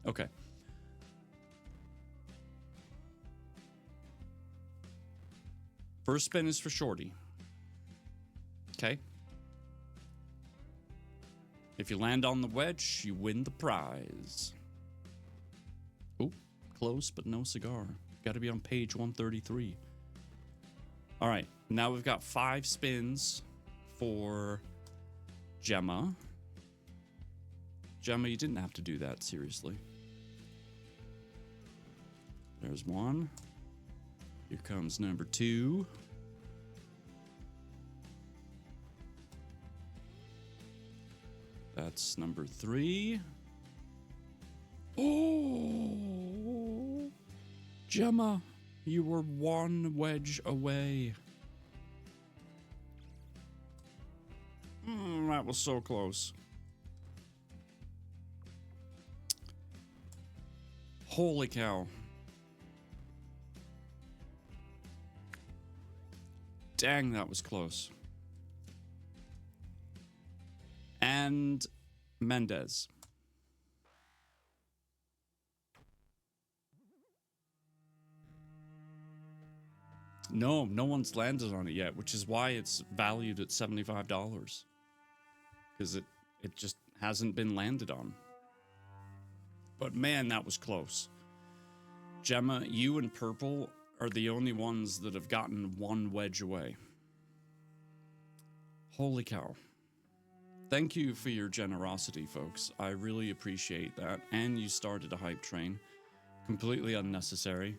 Okay. First spin is for Shorty. Okay. If you land on the wedge, you win the prize. Oh, close, but no cigar. Got to be on page 133. All right, now we've got 5 spins for Gemma. Gemma, you didn't have to do that, seriously. There's 1. Here comes number 2. That's number 3. Oh, Gemma, you were 1 wedge away. That was so close. Holy cow. Dang, that was close. And Mendez. No one's landed on it yet, which is why it's valued at $75. Because it just hasn't been landed on. But man, that was close. Gemma, you and Purple are the only ones that have gotten 1 wedge away. Holy cow. Thank you for your generosity, folks. I really appreciate that. And you started a hype train. Completely unnecessary.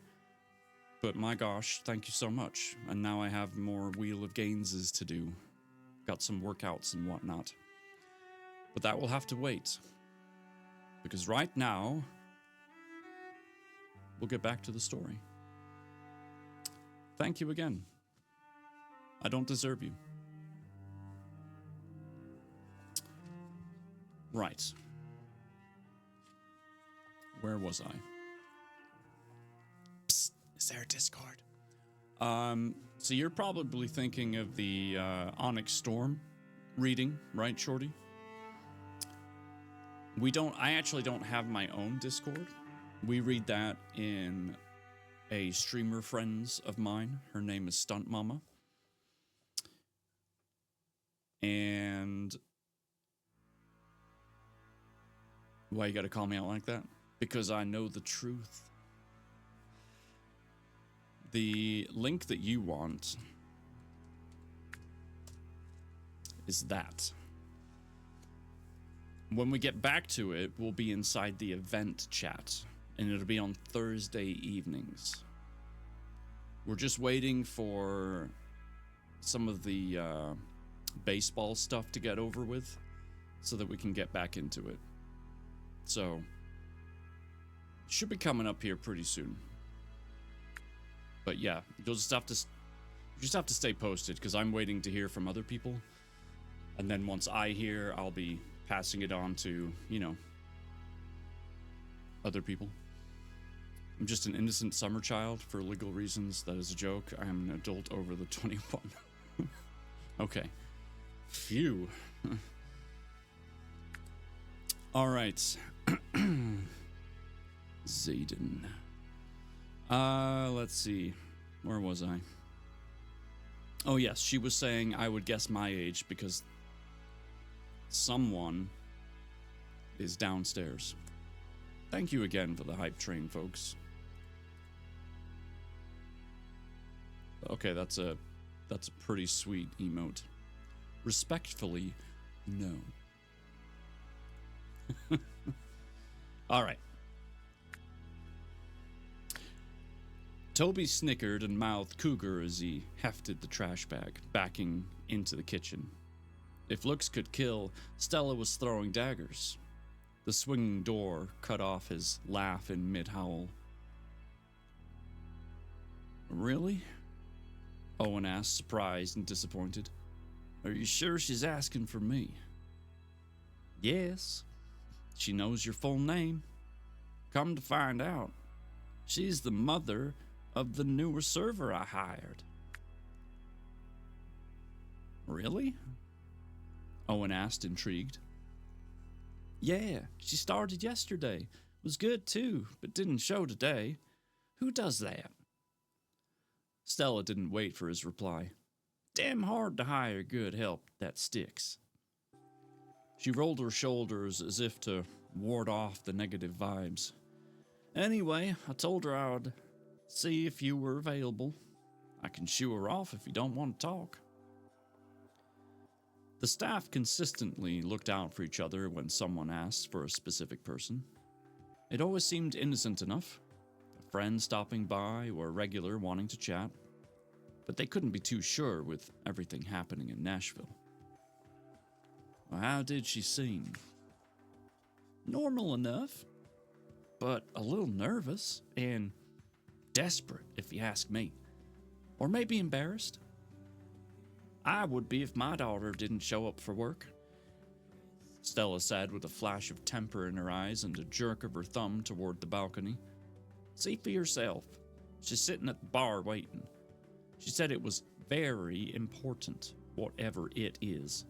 But my gosh, thank you so much. And now I have more Wheel of Gainses to do. Got some workouts and whatnot. But that will have to wait. Because right now, we'll get back to the story. Thank you again. I don't deserve you. Right. Where was I? Psst, is there a Discord? So you're probably thinking of the Onyx Storm reading, right, Shorty? I actually don't have my own Discord. We read that in a streamer friends of mine. Her name is Stunt Mama. And why you gotta call me out like that? Because I know the truth. The link that you want is that. When we get back to it, we'll be inside the event chat, and it'll be on Thursday evenings. We're just waiting for some of the baseball stuff to get over with so that we can get back into it. So, should be coming up here pretty soon. But yeah, you'll just have to stay posted because I'm waiting to hear from other people. And then once I hear, I'll be passing it on to, other people. I'm just an innocent summer child for legal reasons. That is a joke. I am an adult over the 21. Okay. Phew. All right. Zayden. Let's see. Where was I? Oh, yes. She was saying I would guess my age because someone is downstairs. Thank you again for the hype train, folks. Okay, that's a pretty sweet emote. Respectfully, no. All right. Toby snickered and mouthed cougar as he hefted the trash bag, backing into the kitchen. If looks could kill, Stella was throwing daggers. The swinging door cut off his laugh in mid-howl. Really? Owen asked, surprised and disappointed. Are you sure she's asking for me? Yes. She knows your full name. Come to find out, she's the mother of the newer server I hired. Really? Owen asked, intrigued. Yeah, she started yesterday. Was good too, but didn't show today. Who does that? Stella didn't wait for his reply. damn hard to hire good help that sticks. She rolled her shoulders as if to ward off the negative vibes. Anyway, I told her I would see if you were available. I can shoo her off if you don't want to talk. The staff consistently looked out for each other when someone asked for a specific person. It always seemed innocent enough. A friend stopping by or a regular wanting to chat. But they couldn't be too sure with everything happening in Nashville. Well, how did she seem? Normal enough, but a little nervous and desperate, if you ask me. Or maybe embarrassed. I would be if my daughter didn't show up for work, Stella said with a flash of temper in her eyes and a jerk of her thumb toward the balcony. See for yourself. She's sitting at the bar waiting. She said it was very important, whatever it is.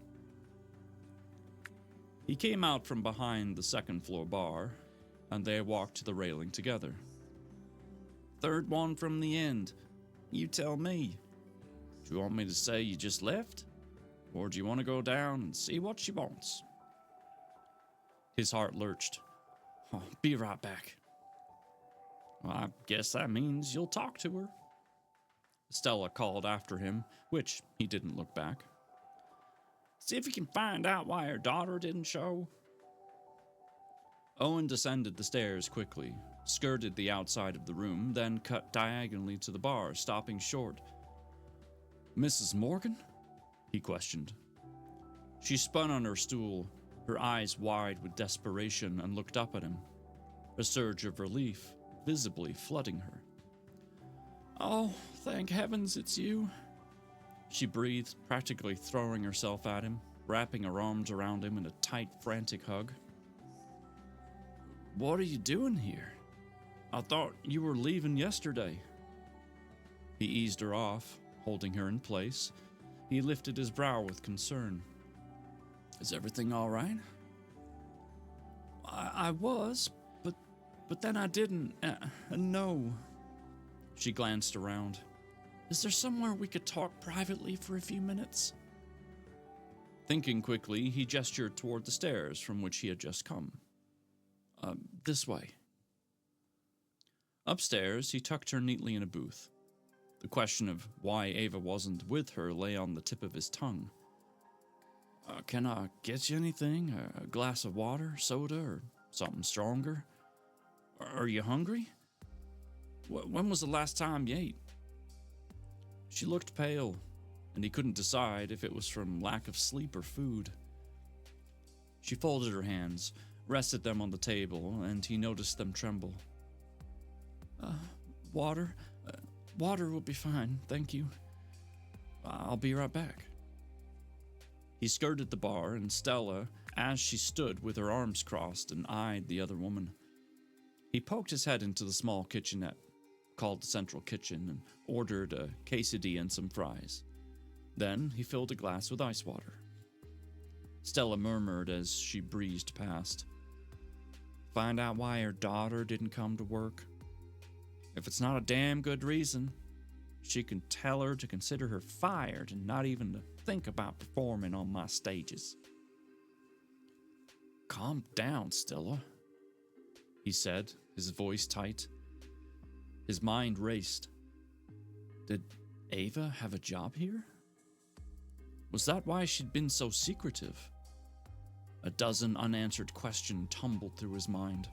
He came out from behind the second floor bar, and they walked to the railing together. Third one from the end. You tell me. Do you want me to say you just left? Or do you want to go down and see what she wants? His heart lurched. Oh, be right back. Well, I guess that means you'll talk to her. Stella called after him, which he didn't look back. See if you can find out why her daughter didn't show. Owen descended the stairs quickly, skirted the outside of the room, then cut diagonally to the bar, stopping short. Mrs. Morgan? He questioned. She spun on her stool, her eyes wide with desperation, and looked up at him, a surge of relief visibly flooding her. Oh, thank heavens it's you, she breathed, practically throwing herself at him, wrapping her arms around him in a tight, frantic hug. What are you doing here? I thought you were leaving yesterday. He eased her off, holding her in place. He lifted his brow with concern. Is everything all right? I was, but then I didn't. No. She glanced around. Is there somewhere we could talk privately for a few minutes? Thinking quickly, he gestured toward the stairs from which he had just come. This way. Upstairs, he tucked her neatly in a booth. The question of why Ava wasn't with her lay on the tip of his tongue. Can I get you anything? A glass of water, soda, or something stronger? Are you hungry? When was the last time you ate? She looked pale, and he couldn't decide if it was from lack of sleep or food. She folded her hands, rested them on the table, and he noticed them tremble. Water? Water will be fine, thank you. I'll be right back. He skirted the bar, and Stella, as she stood with her arms crossed and eyed the other woman. He poked his head into the small kitchenette, called the central kitchen, and ordered a quesadilla and some fries. Then he filled a glass with ice water. Stella murmured as she breezed past. Find out why her daughter didn't come to work? If it's not a damn good reason, she can tell her to consider her fired and not even to think about performing on my stages. Calm down, Stella, he said, his voice tight. His mind raced. Did Ava have a job here? Was that why she'd been so secretive? A dozen unanswered questions tumbled through his mind.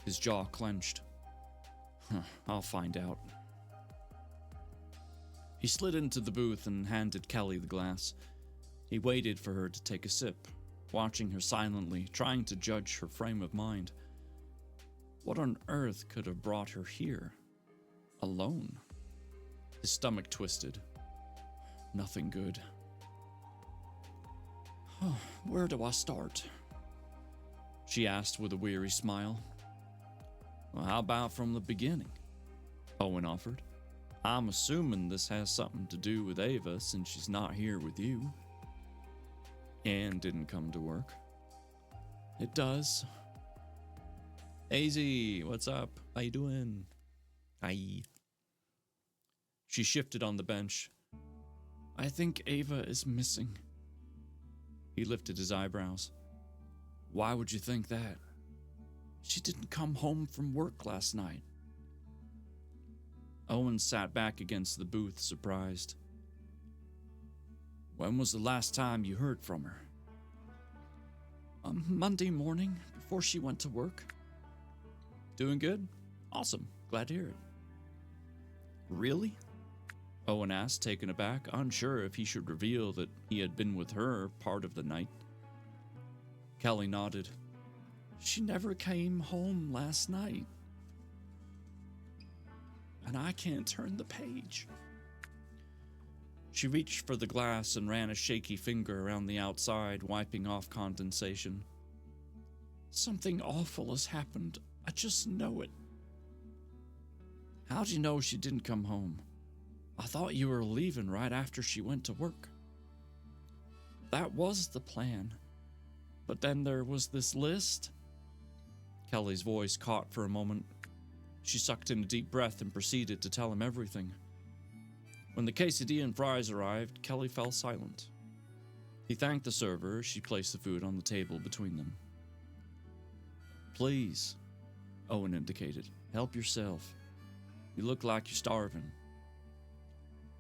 His jaw clenched. I'll find out. He slid into the booth and handed Kelly the glass. He waited for her to take a sip, watching her silently, trying to judge her frame of mind. What on earth could have brought her here? Alone? His stomach twisted. Nothing good. Where do I start? She asked with a weary smile. Well, how about from the beginning? Owen offered. I'm assuming this has something to do with Ava since she's not here with you. And didn't come to work. It does. AZ, what's up? How you doing? Hi. She shifted on the bench. I think Ava is missing. He lifted his eyebrows. Why would you think that? She didn't come home from work last night. Owen sat back against the booth, surprised. When was the last time you heard from her? Monday morning, before she went to work. Doing good? Awesome. Glad to hear it. Really? Owen asked, taken aback, unsure if he should reveal that he had been with her part of the night. Kelly nodded. She never came home last night. And I can't turn the page. She reached for the glass and ran a shaky finger around the outside, wiping off condensation. Something awful has happened. I just know it. How'd you know she didn't come home? I thought you were leaving right after she went to work. That was the plan. But then there was this list. Kelly's voice caught for a moment. She sucked in a deep breath and proceeded to tell him everything. When the quesadilla and fries arrived, Kelly fell silent. He thanked the server as she placed the food on the table between them. Please, Owen indicated, help yourself. You look like you're starving.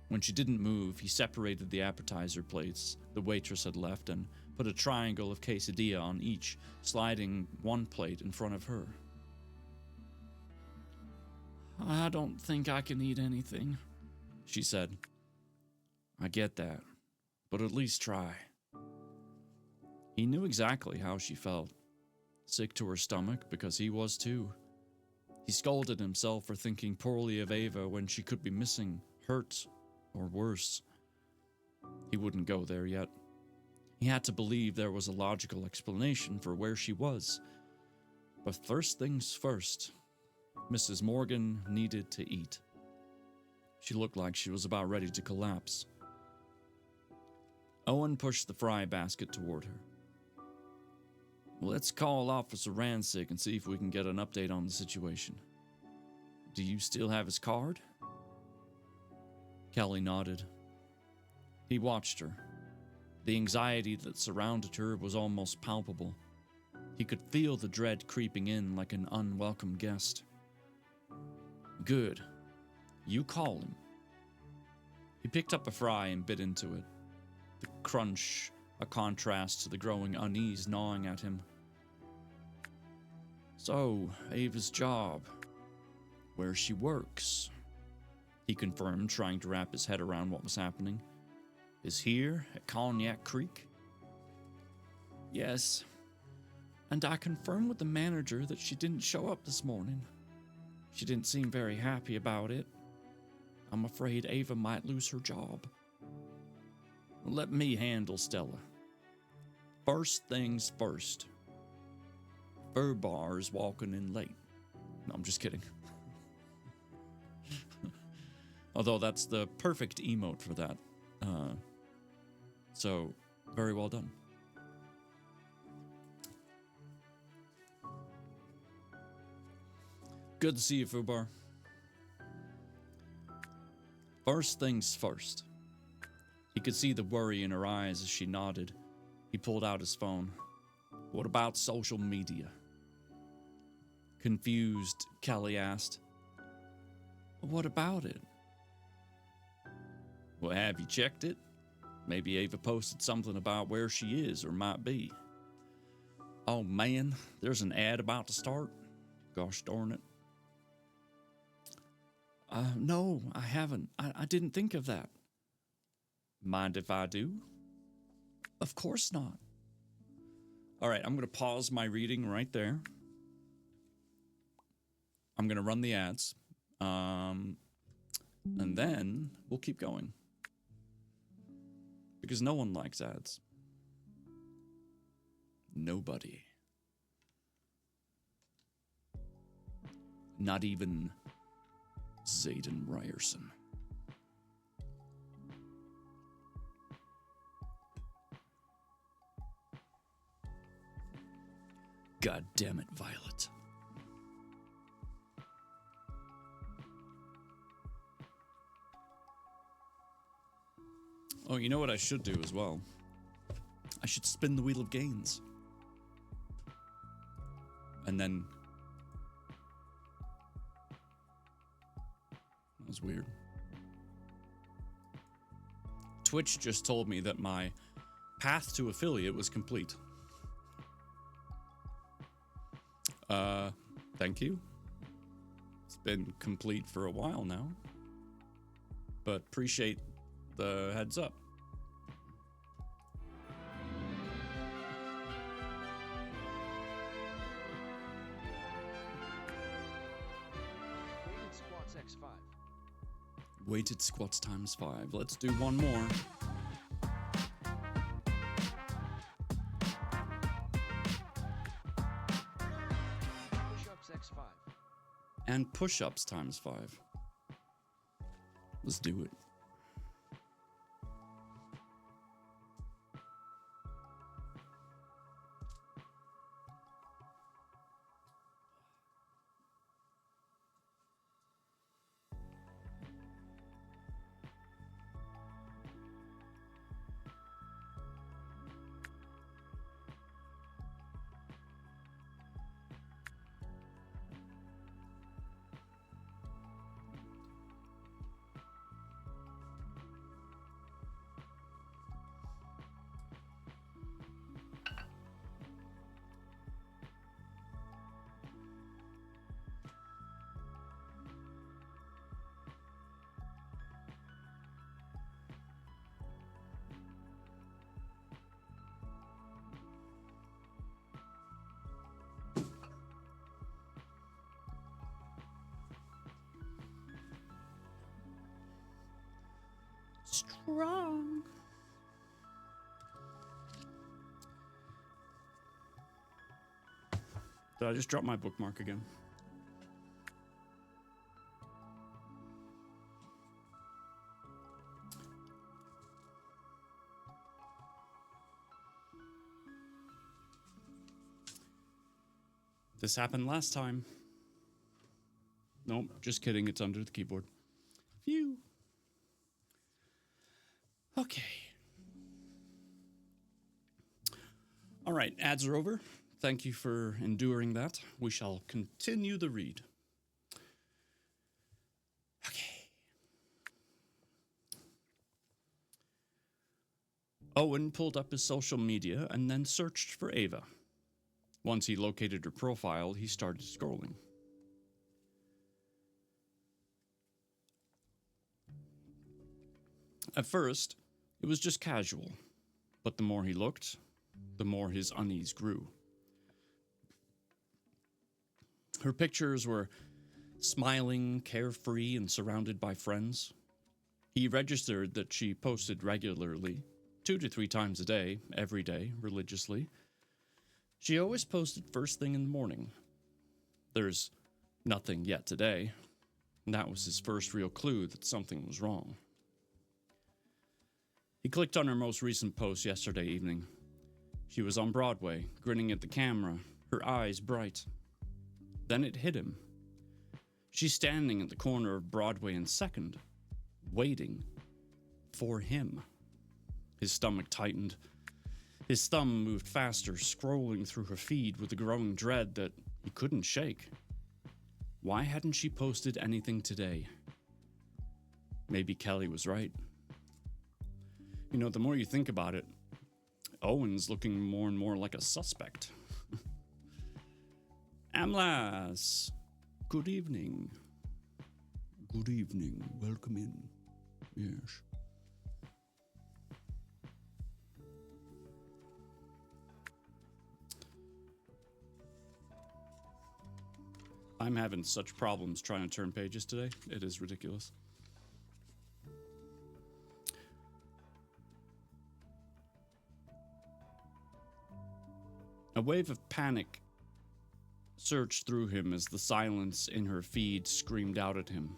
When she didn't move, he separated the appetizer plates the waitress had left and put a triangle of quesadilla on each, sliding one plate in front of her. I don't think I can eat anything, she said. I get that, but at least try. He knew exactly how she felt. Sick to her stomach because he was too. He scolded himself for thinking poorly of Ava when she could be missing, hurt, or worse. He wouldn't go there yet. He had to believe there was a logical explanation for where she was. But first things first, Mrs. Morgan needed to eat. She looked like she was about ready to collapse. Owen pushed the fry basket toward her. Let's call Officer Rancic and see if we can get an update on the situation. Do you still have his card? Kelly nodded. He watched her. The anxiety that surrounded her was almost palpable. He could feel the dread creeping in like an unwelcome guest. Good. You call him. He picked up a fry and bit into it. The crunch, a contrast to the growing unease gnawing at him. So, Ava's job. Where she works. He confirmed, trying to wrap his head around what was happening. Is here at Cognac Creek? Yes. And I confirmed with the manager that she didn't show up this morning. She didn't seem very happy about it. I'm afraid Ava might lose her job. Let me handle Stella. First things first. Furbar's walking in late. No, I'm just kidding. Although that's the perfect emote for that. So, very well done. Good to see you, Furbar. First things first. He could see the worry in her eyes as she nodded. He pulled out his phone. What about social media? Confused, Kelly asked. What about it? Well, have you checked it? Maybe Ava posted something about where she is or might be. Oh man, there's an ad about to start. Gosh darn it. No, I haven't. I didn't think of that. Mind if I do? Of course not. All right, I'm going to pause my reading right there. I'm going to run the ads. And then we'll keep going. Because no one likes ads. Nobody. Not even Zayden Ryerson. God damn it, Violet. Oh, you know what I should do as well? I should spin the Wheel of Gains. And then... That was weird. Twitch just told me that my path to affiliate was complete. Thank you. It's been complete for a while now. But appreciate the heads up. Weighted squats x5. Weighted squats times 5. Let's do one more. Push-ups x5. And push-ups times 5. Let's do it. Strong. Did I just drop my bookmark again? This happened last time. Nope, just kidding. It's under the keyboard. Phew. Okay. All right, ads are over. Thank you for enduring that. We shall continue the read. Okay. Owen pulled up his social media and then searched for Ava. Once he located her profile, he started scrolling. At first, it was just casual, but the more he looked, the more his unease grew. Her pictures were smiling, carefree, and surrounded by friends. He registered that she posted regularly, 2 to 3 times a day, every day, religiously. She always posted first thing in the morning. There's nothing yet today, and that was his first real clue that something was wrong. He clicked on her most recent post yesterday evening. She was on Broadway, grinning at the camera, her eyes bright. Then it hit him. She's standing at the corner of Broadway and 2nd, waiting for him. His stomach tightened. His thumb moved faster, scrolling through her feed with a growing dread that he couldn't shake. Why hadn't she posted anything today? Maybe Kelly was right. You know, the more you think about it, Owen's looking more and more like a suspect. Amlas, good evening. Good evening. Welcome in. Yes. I'm having such problems trying to turn pages today. It is ridiculous. A wave of panic surged through him as the silence in her feed screamed out at him.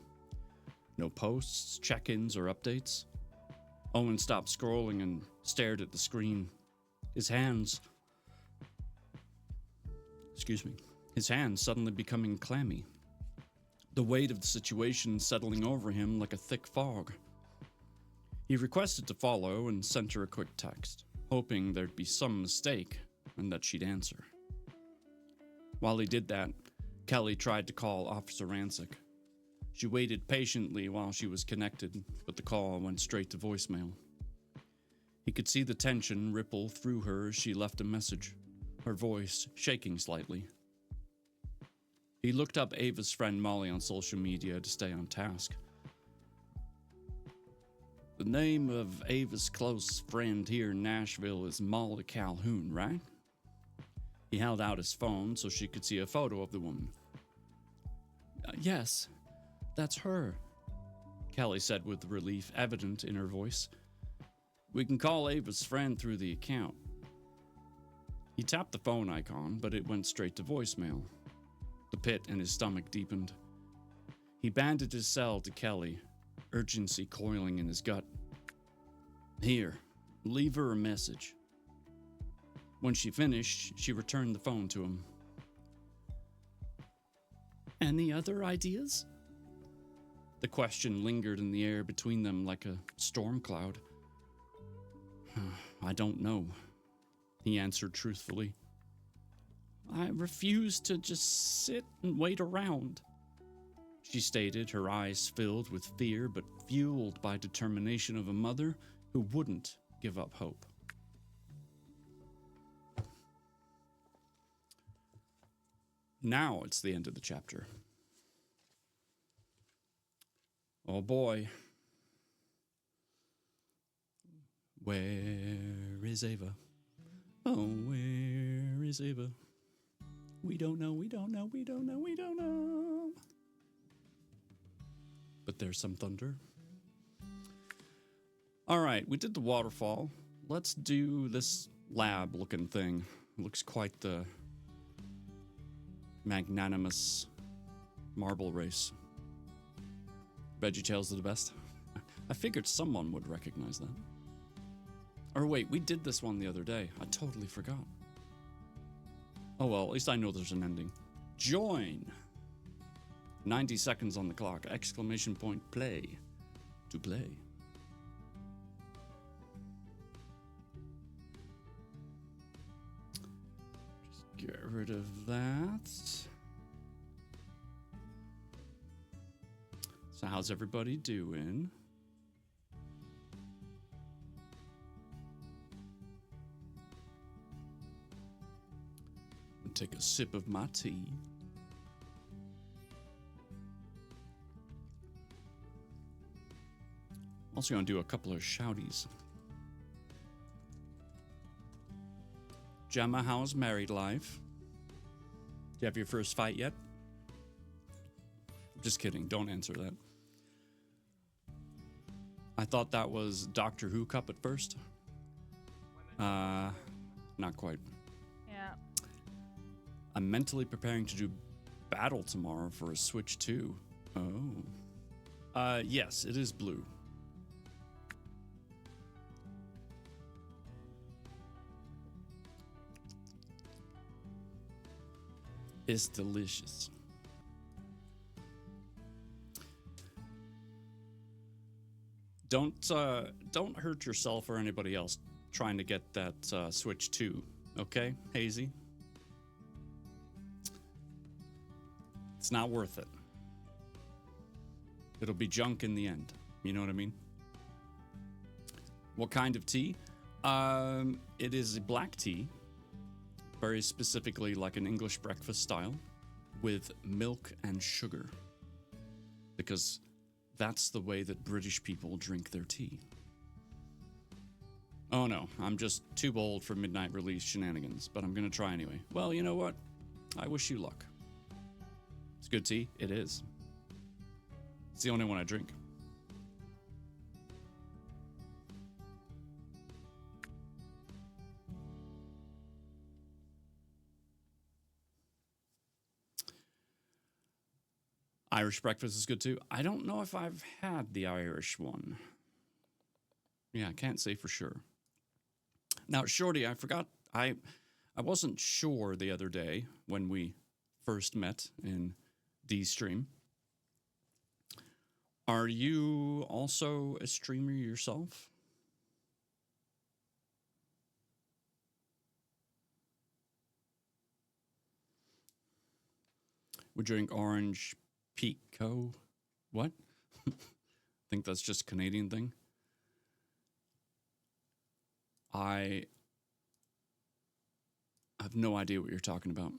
No posts, check-ins, or updates. Owen stopped scrolling and stared at the screen. His hands suddenly becoming clammy. The weight of the situation settling over him like a thick fog. He requested to follow and sent her a quick text, hoping there'd be some mistake and that she'd answer. While he did that, Kelly tried to call Officer Rancic. She waited patiently while she was connected, but the call went straight to voicemail. He could see the tension ripple through her as she left a message, her voice shaking slightly. He looked up Ava's friend Molly on social media to stay on task. The name of Ava's close friend here in Nashville is Molly Calhoun, right? He held out his phone so she could see a photo of the woman. Yes, that's her, Kelly said with relief evident in her voice. We can call Ava's friend through the account. He tapped the phone icon, but it went straight to voicemail. The pit in his stomach deepened. He banded his cell to Kelly, urgency coiling in his gut. Here, leave her a message. When she finished, she returned the phone to him. Any other ideas? The question lingered in the air between them like a storm cloud. I don't know, he answered truthfully. I refuse to just sit and wait around, she stated, her eyes filled with fear but fueled by determination of a mother who wouldn't give up hope. Now it's the end of the chapter. Oh boy. Where is Ava? Oh, where is Ava? We don't know, we don't know, we don't know, we don't know. But there's some thunder. All right, we did the waterfall. Let's do this lab-looking thing. Looks quite the magnanimous marble race. VeggieTales are the best. I figured someone would recognize that. Or wait, we did this one the other day. I totally forgot. Oh well, at least I know there's an ending. Join! 90 seconds on the clock. Exclamation point play. To play. Just get rid of that. So how's everybody doing? Take a sip of my tea. Also gonna do a couple of shouties. Gemma, how's married life? Do you have your first fight yet? Just kidding, don't answer that. I thought that was Doctor Who Cup at first. Not quite. Yeah. I'm mentally preparing to do battle tomorrow for a Switch 2. Oh. Yes, it is blue. It's delicious. Don't hurt yourself or anybody else trying to get that Switch 2, okay, Hazy? It's not worth it. It'll be junk in the end. You know what I mean? What kind of tea? It is a black tea, very specifically like an English breakfast style, with milk and sugar. Because that's the way that British people drink their tea. Oh no, I'm just too old for midnight release shenanigans, but I'm gonna try anyway. Well, you know what? I wish you luck. It's good tea. It is. It's the only one I drink. Irish breakfast is good too. I don't know if I've had the Irish one. Yeah, I can't say for sure. Now, Shorty, I forgot. I wasn't sure the other day when we first met in D-Stream. Are you also a streamer yourself? We drink orange Pico. What? Think that's just a Canadian thing. I have no idea what you're talking about.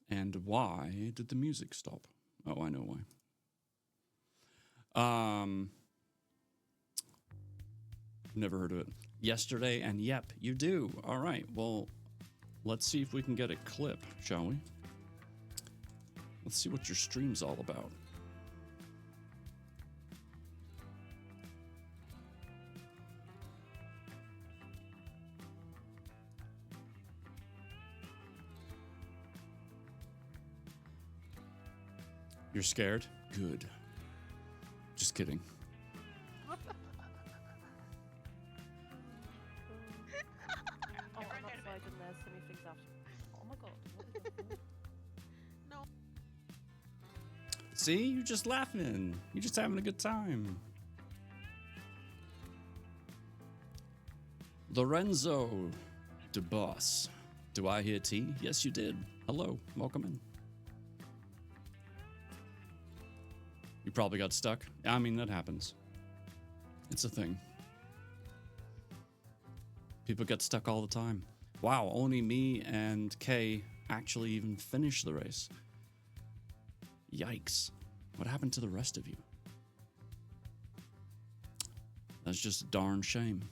And why did the music stop? Oh, I know why. Never heard of it. Yesterday, and yep, you do. All right, well, let's see if we can get a clip, shall we? Let's see what your stream's all about. You're scared? Good. Just kidding. Oh, I'm not fighting there. Send me things after. Oh my god. What is it? See, you're just laughing. You're just having a good time. Lorenzo DeBoss. Do I hear tea? Yes, you did. Hello. Welcome in. You probably got stuck. I mean, that happens. It's a thing. People get stuck all the time. Wow, only me and Kay actually even finished the race. Yikes. What happened to the rest of you? That's just a darn shame.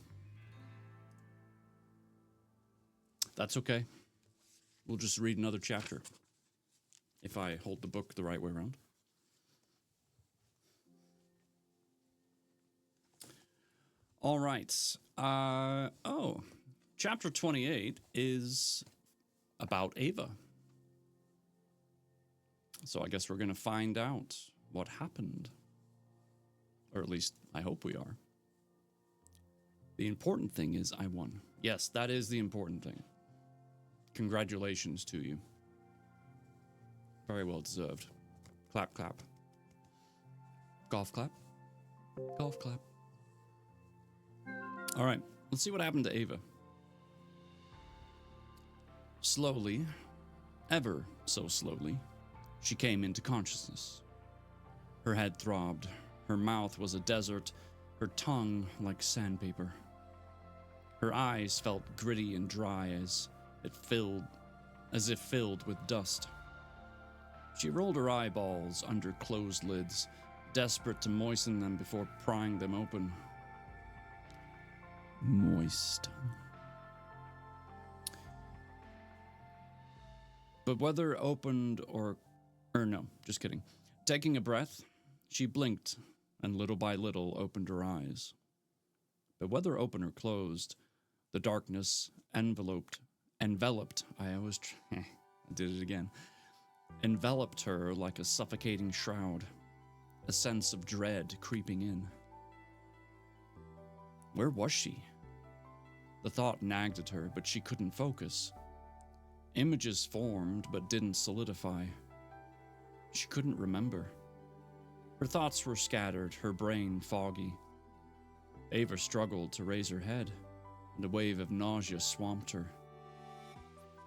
That's okay. We'll just read another chapter. If I hold the book the right way around. All right. Chapter 28 is about Ava. So I guess we're going to find out what happened. Or at least I hope we are. The important thing is I won. Yes, that is the important thing. Congratulations to you. Very well deserved. Clap, clap. Golf clap. Golf clap. All right, let's see what happened to Ava. Slowly, ever so slowly, she came into consciousness. Her head throbbed, her mouth was a desert, her tongue like sandpaper. Her eyes felt gritty and dry as if filled with dust. She rolled her eyeballs under closed lids, desperate to moisten them before prying them open. Moist. But whether opened or no, just kidding. Taking a breath, she blinked and little by little opened her eyes. But whether open or closed, the darkness enveloped, I did it again. Enveloped her like a suffocating shroud, a sense of dread creeping in. Where was she? The thought nagged at her, but she couldn't focus. Images formed, but didn't solidify. She couldn't remember. Her thoughts were scattered, her brain foggy. Ava struggled to raise her head, and a wave of nausea swamped her.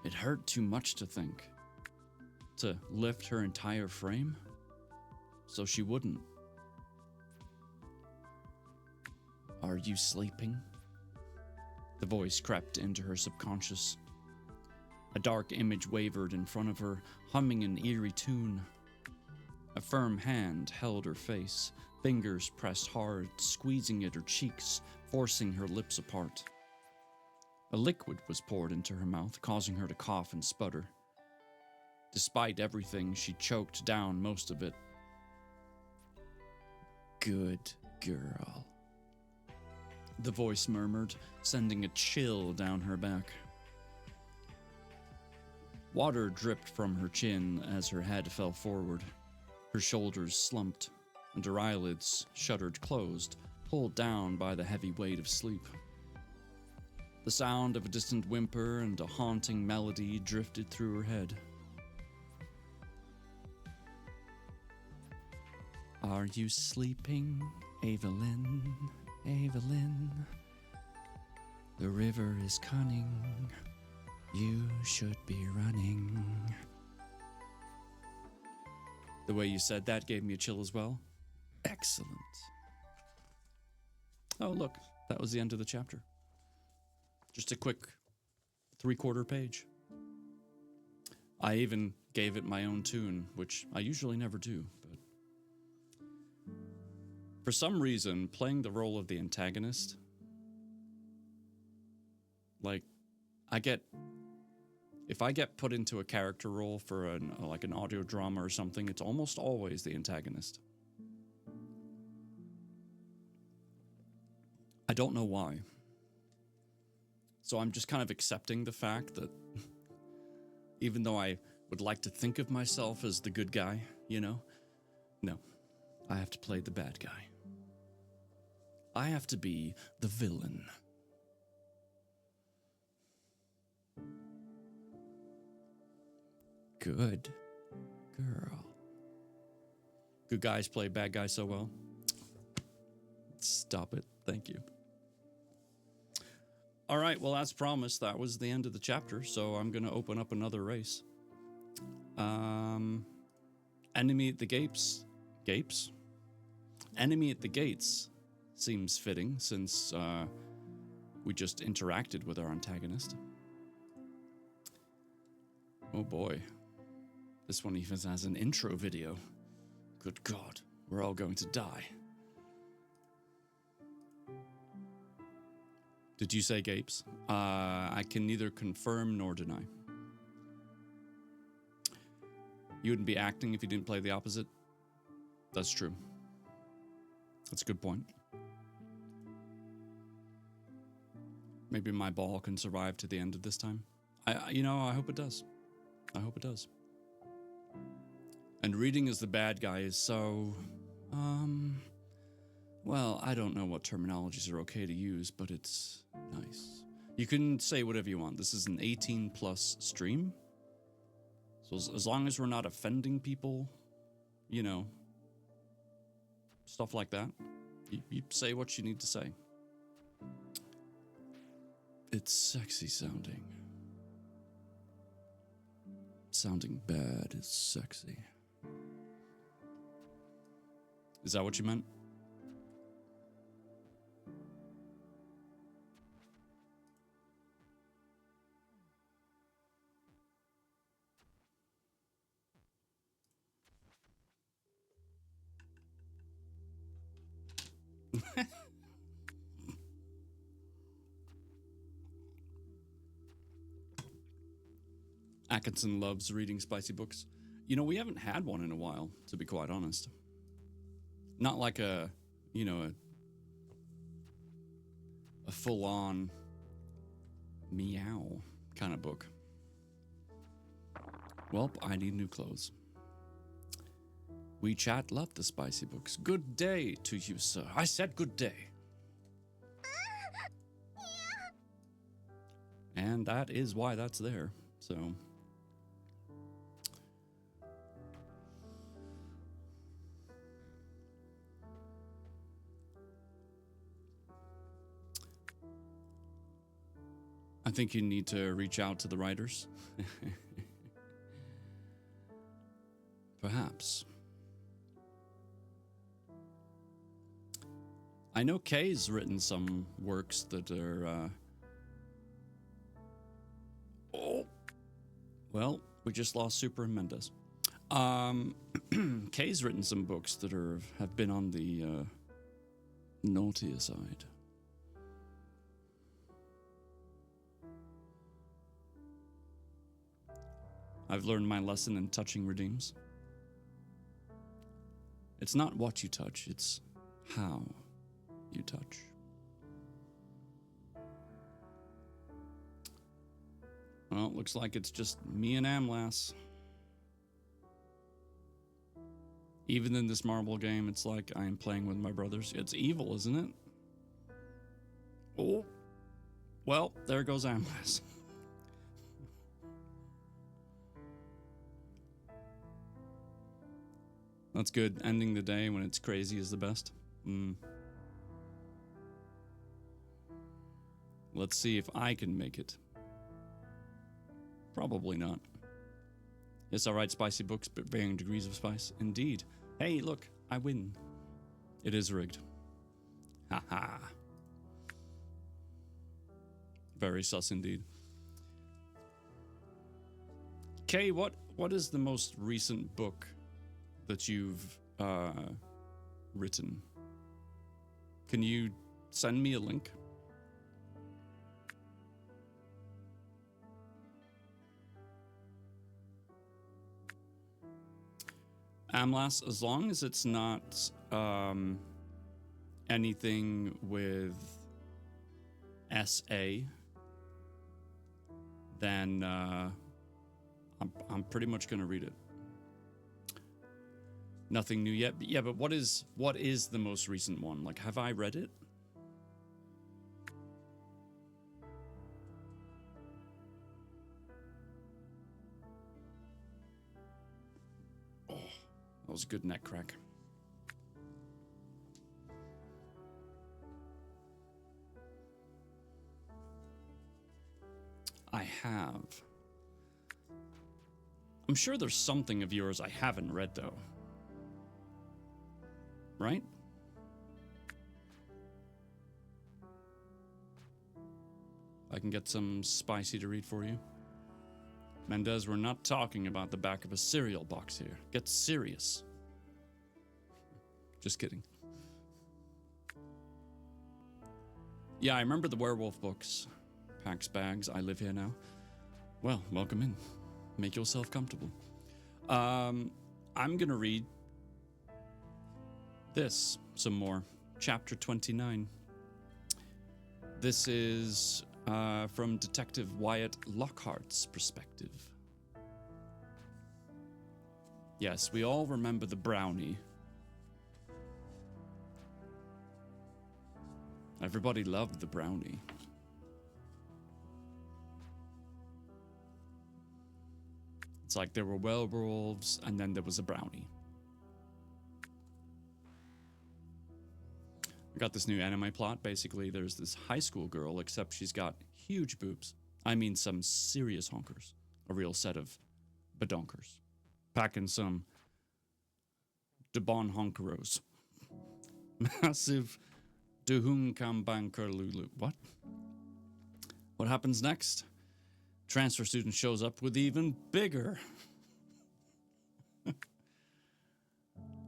It hurt too much to think. To lift her entire frame? So she wouldn't. Are you sleeping? The voice crept into her subconscious. A dark image wavered in front of her, humming an eerie tune. A firm hand held her face, fingers pressed hard, squeezing at her cheeks, forcing her lips apart. A liquid was poured into her mouth, causing her to cough and sputter. Despite everything, she choked down most of it. Good girl. The voice murmured, sending a chill down her back. Water dripped from her chin as her head fell forward. Her shoulders slumped, and her eyelids, shuttered closed, pulled down by the heavy weight of sleep. The sound of a distant whimper and a haunting melody drifted through her head. Are you sleeping, Evelyn? Evelyn? The river is cunning. You should be running. The way you said that gave me a chill as well. Excellent. Oh, look, that was the end of the chapter. Just a quick 3/4 page. I even gave it my own tune, which I usually never do, but for some reason, playing the role of the antagonist, like, if I get put into a character role for an audio drama or something, it's almost always the antagonist. I don't know why. So I'm just kind of accepting the fact that even though I would like to think of myself as the good guy, no, I have to play the bad guy. I have to be the villain. Good girl. Good guys play bad guys so well. Stop it. Thank you. All right, well, as promised, that was the end of the chapter, so I'm going to open up another race. Enemy at the Gates. Gapes? Enemy at the Gates seems fitting since we just interacted with our antagonist. Oh boy. This one even has an intro video. Good God, we're all going to die. Did you say Gapes? I can neither confirm nor deny. You wouldn't be acting if you didn't play the opposite? That's true. That's a good point. Maybe my ball can survive to the end of this time. I hope it does. I hope it does. And reading as the bad guy is so, well, I don't know what terminologies are okay to use, but it's nice. You can say whatever you want. This is an 18+ stream. So as long as we're not offending people, stuff like that, you say what you need to say. It's sexy sounding. Sounding bad is sexy. Is that what you meant? Atkinson loves reading spicy books. We haven't had one in a while, to be quite honest. Not like a full-on meow kind of book. Welp, I need new clothes. WeChat love the spicy books. Good day to you, sir. I said good day. And that is why that's there, so... I think you need to reach out to the writers. Perhaps. I know Kay's written some works that are, Oh! Well, we just lost Super and Mendes. Kay's written some books that have been on the, naughtier side. I've learned my lesson in touching redeems. It's not what you touch, it's how you touch. Well, looks like it's just me and Amlas. Even in this marble game, it's like I am playing with my brothers. It's evil, isn't it? Oh. Well, there goes Amlas. That's good. Ending the day when it's crazy is the best. Let's see if I can make it. Probably not. Yes, I write spicy books, but varying degrees of spice. Indeed. Hey, look, I win. It is rigged. Haha. Very sus indeed. Kay, what is the most recent book that you've written? Can you send me a link? Amlas, as long as it's not anything with SA, then I'm pretty much gonna read it. Nothing new yet. But yeah, but what is the most recent one? Like, have I read it? Oh, that was a good neck crack. I have. I'm sure there's something of yours I haven't read, though. Right? I can get some spicy to read for you. Mendez, we're not talking about the back of a cereal box here. Get serious. Just kidding. Yeah, I remember the werewolf books. Pax bags, I live here now. Well, welcome in. Make yourself comfortable. I'm gonna read this some more. Chapter 29. This is from Detective Wyatt Lockhart's perspective. Yes, we all remember the brownie. Everybody loved the brownie. It's like there were werewolves and then there was a brownie. I got this new anime plot. Basically, there's this high school girl, except she's got huge boobs. I mean, some serious honkers. A real set of badonkers. Packing some Debon honkeros. Massive Duhun Kambanker Lulu. What? What happens next? Transfer student shows up with even bigger.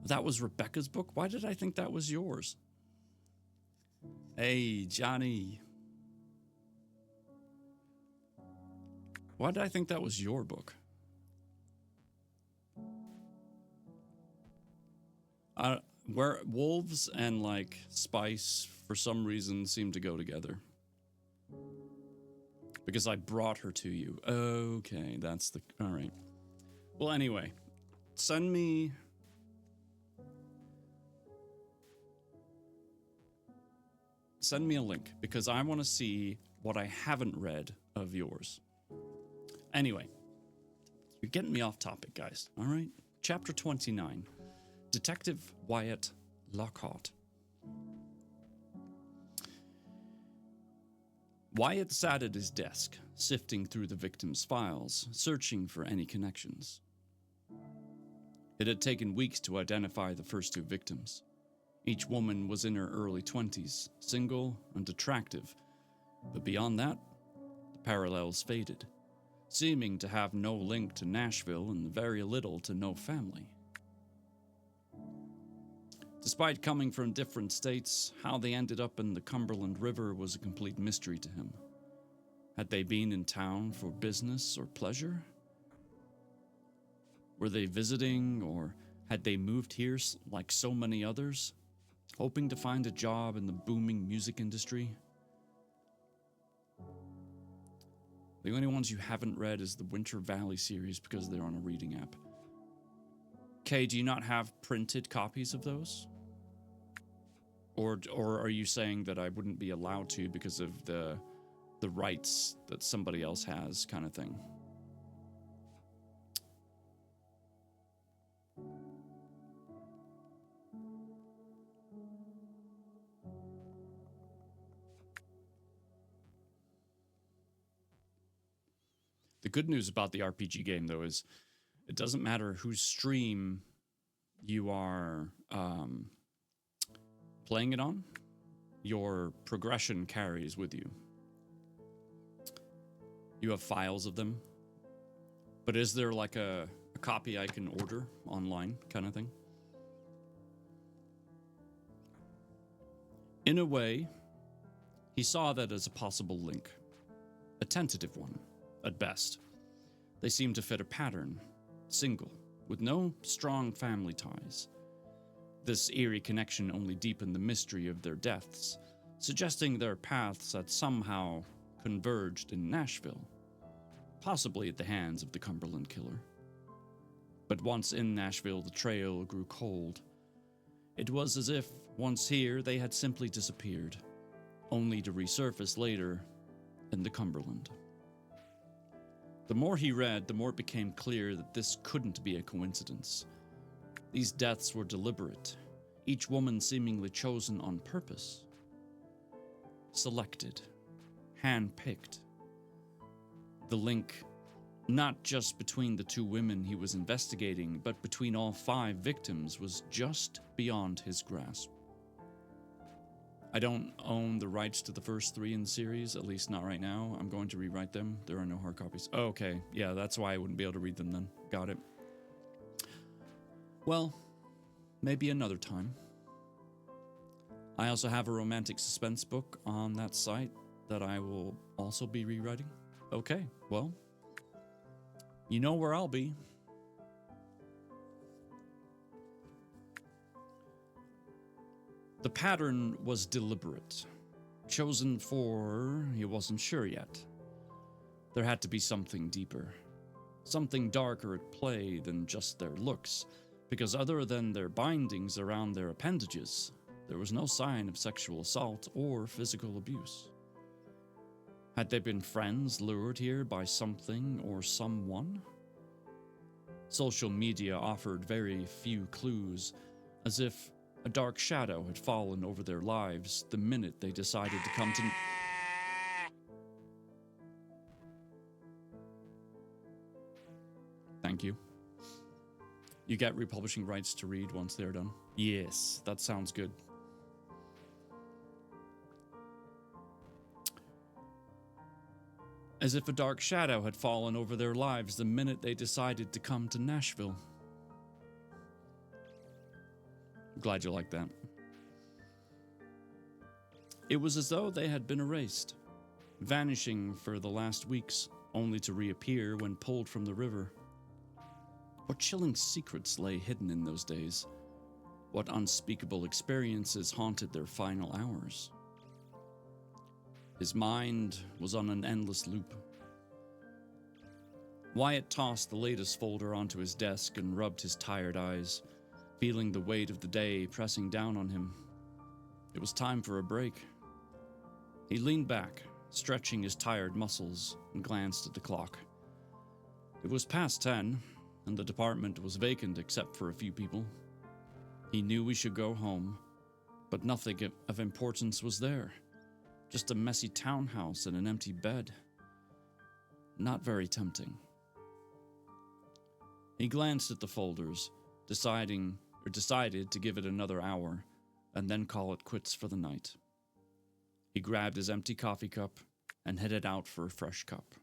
That was Rebecca's book? Why did I think that was yours? Hey, Johnny. Why did I think that was your book? Where wolves and like spice for some reason seem to go together. Because I brought her to you. Okay, that's the... All right. Well, anyway. Send me... Send me a link, because I want to see what I haven't read of yours. Anyway. You're getting me off topic, guys. All right? Chapter 29. Detective Wyatt Lockhart. Wyatt sat at his desk, sifting through the victim's files, searching for any connections. It had taken weeks to identify the first two victims. Each woman was in her early 20s, single and attractive, but beyond that, the parallels faded, seeming to have no link to Nashville and very little to no family. Despite coming from different states, how they ended up in the Cumberland River was a complete mystery to him. Had they been in town for business or pleasure? Were they visiting, or had they moved here like so many others, hoping to find a job in the booming music industry? The only ones you haven't read is the Winter Valley series because they're on a reading app. Kay, do you not have printed copies of those? Or are you saying that I wouldn't be allowed to because of the rights that somebody else has, kind of thing? The good news about the RPG game, though, is it doesn't matter whose stream you are playing it on, your progression carries with you. You have files of them. But is there like a copy I can order online kind of thing? In a way, he saw that as a possible link. A tentative one, at best. They seemed to fit a pattern, single, with no strong family ties. This eerie connection only deepened the mystery of their deaths, suggesting their paths had somehow converged in Nashville, possibly at the hands of the Cumberland Killer. But once in Nashville, the trail grew cold. It was as if, once here, they had simply disappeared, only to resurface later in the Cumberland. The more he read, the more it became clear that this couldn't be a coincidence. These deaths were deliberate, each woman seemingly chosen on purpose. Selected, hand-picked. The link, not just between the two women he was investigating, but between all 5 victims, was just beyond his grasp. I don't own the rights to the first 3 in the series, at least not right now. I'm going to rewrite them. There are no hard copies. Oh, okay, yeah, that's why I wouldn't be able to read them then. Got it. Well, maybe another time. I also have a romantic suspense book on that site that I will also be rewriting. Okay, well, you know where I'll be. The pattern was deliberate, chosen for, he wasn't sure yet. There had to be something deeper, something darker at play than just their looks, because other than their bindings around their appendages, there was no sign of sexual assault or physical abuse. Had they been friends lured here by something or someone? Social media offered very few clues, as if a dark shadow had fallen over their lives the minute they decided to come to... Thank you. You get republishing rights to read once they're done. Yes, that sounds good. As if a dark shadow had fallen over their lives the minute they decided to come to Nashville. I'm glad you like that. It was as though they had been erased, vanishing for the last weeks, only to reappear when pulled from the river. What chilling secrets lay hidden in those days? What unspeakable experiences haunted their final hours? His mind was on an endless loop. Wyatt tossed the latest folder onto his desk and rubbed his tired eyes, feeling the weight of the day pressing down on him. It was time for a break. He leaned back, stretching his tired muscles, and glanced at the clock. It was past 10, and the department was vacant except for a few people. He knew he should go home, but nothing of importance was there. Just a messy townhouse and an empty bed. Not very tempting. He glanced at the folders, decided to give it another hour, and then call it quits for the night. He grabbed his empty coffee cup and headed out for a fresh cup.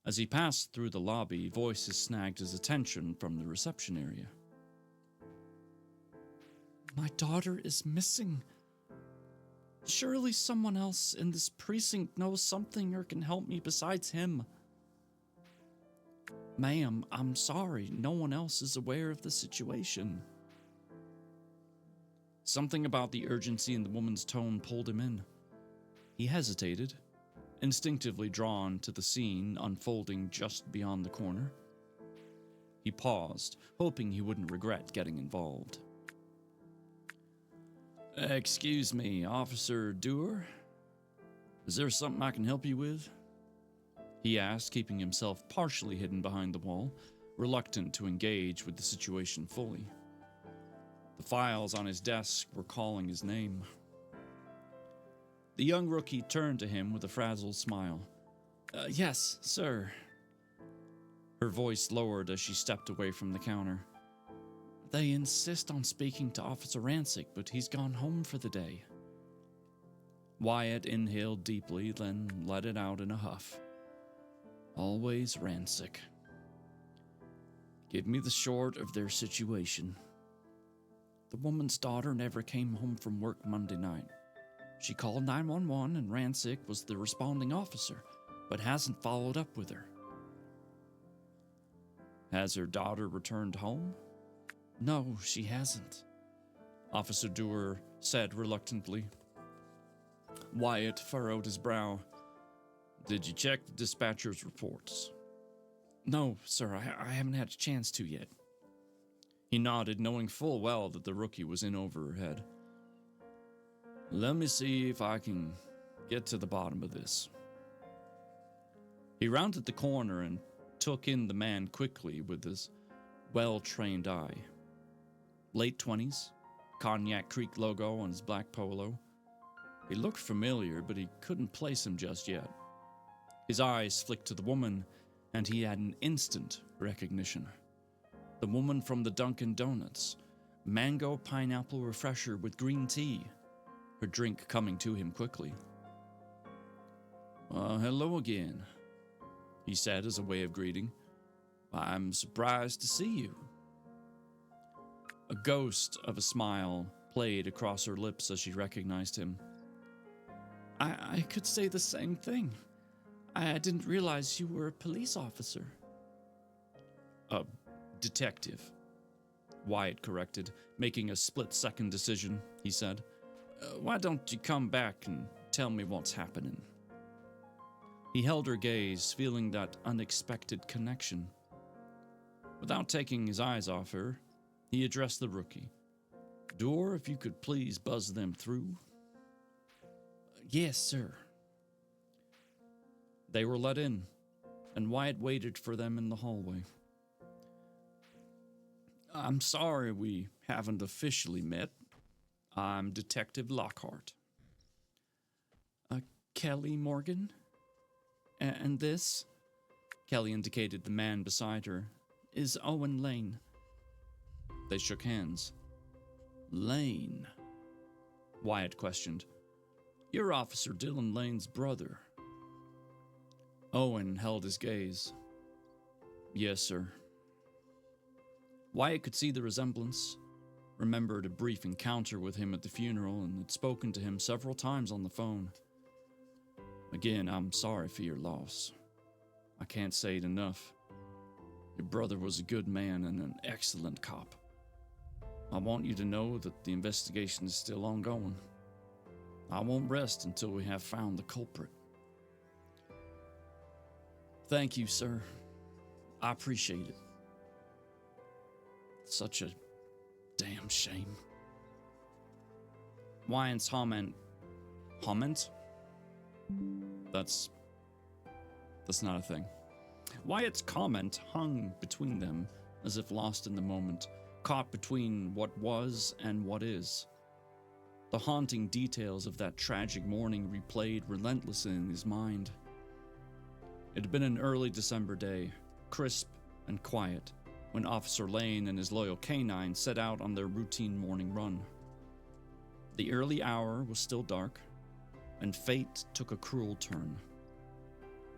As he passed through the lobby, voices snagged his attention from the reception area. My daughter is missing. Surely someone else in this precinct knows something or can help me besides him. Ma'am, I'm sorry, no one else is aware of the situation. Something about the urgency in the woman's tone pulled him in. He hesitated, instinctively drawn to the scene unfolding just beyond the corner. He paused, hoping he wouldn't regret getting involved. Excuse me, Officer Dewar? Is there something I can help you with? He asked, keeping himself partially hidden behind the wall, reluctant to engage with the situation fully. The files on his desk were calling his name. The young rookie turned to him with a frazzled smile. Yes, sir. Her voice lowered as she stepped away from the counter. They insist on speaking to Officer Rancic, but he's gone home for the day. Wyatt inhaled deeply, then let it out in a huff. Always Rancic. Give me the short of their situation. The woman's daughter never came home from work Monday night. She called 911 and Rancic was the responding officer, but hasn't followed up with her. Has her daughter returned home? No, she hasn't, Officer Dewar said reluctantly. Wyatt furrowed his brow. Did you check the dispatcher's reports? No, sir, I haven't had a chance to yet. He nodded, knowing full well that the rookie was in over her head. Let me see if I can get to the bottom of this. He rounded the corner and took in the man quickly with his well-trained eye. Late 20s, Cognac Creek logo on his black polo. He looked familiar, but he couldn't place him just yet. His eyes flicked to the woman, and he had an instant recognition. The woman from the Dunkin' Donuts, mango pineapple refresher with green tea, her drink coming to him quickly. Hello again, he said as a way of greeting. I'm surprised to see you. A ghost of a smile played across her lips as she recognized him. I could say the same thing. I didn't realize you were a police officer. A detective, Wyatt corrected, making a split-second decision, he said. Why don't you come back and tell me what's happening? He held her gaze, feeling that unexpected connection. Without taking his eyes off her, he addressed the rookie. Dewar, if you could please buzz them through. Yes, sir. They were let in, and Wyatt waited for them in the hallway. I'm sorry we haven't officially met. I'm Detective Lockhart. Kelly Morgan? And this, Kelly indicated the man beside her, is Owen Lane. They shook hands. Lane? Wyatt questioned. You're Officer Dylan Lane's brother. Owen held his gaze. Yes, sir. Wyatt could see the resemblance, remembered a brief encounter with him at the funeral, and had spoken to him several times on the phone. Again, I'm sorry for your loss. I can't say it enough. Your brother was a good man and an excellent cop. I want you to know that the investigation is still ongoing. I won't rest until we have found the culprit. Thank you, sir. I appreciate it. Such a damn shame. Wyatt's comment? That's not a thing. Wyatt's comment hung between them as if lost in the moment, caught between what was and what is. The haunting details of that tragic morning replayed relentlessly in his mind. It had been an early December day, crisp and quiet, when Officer Lane and his loyal canine set out on their routine morning run. The early hour was still dark, and fate took a cruel turn.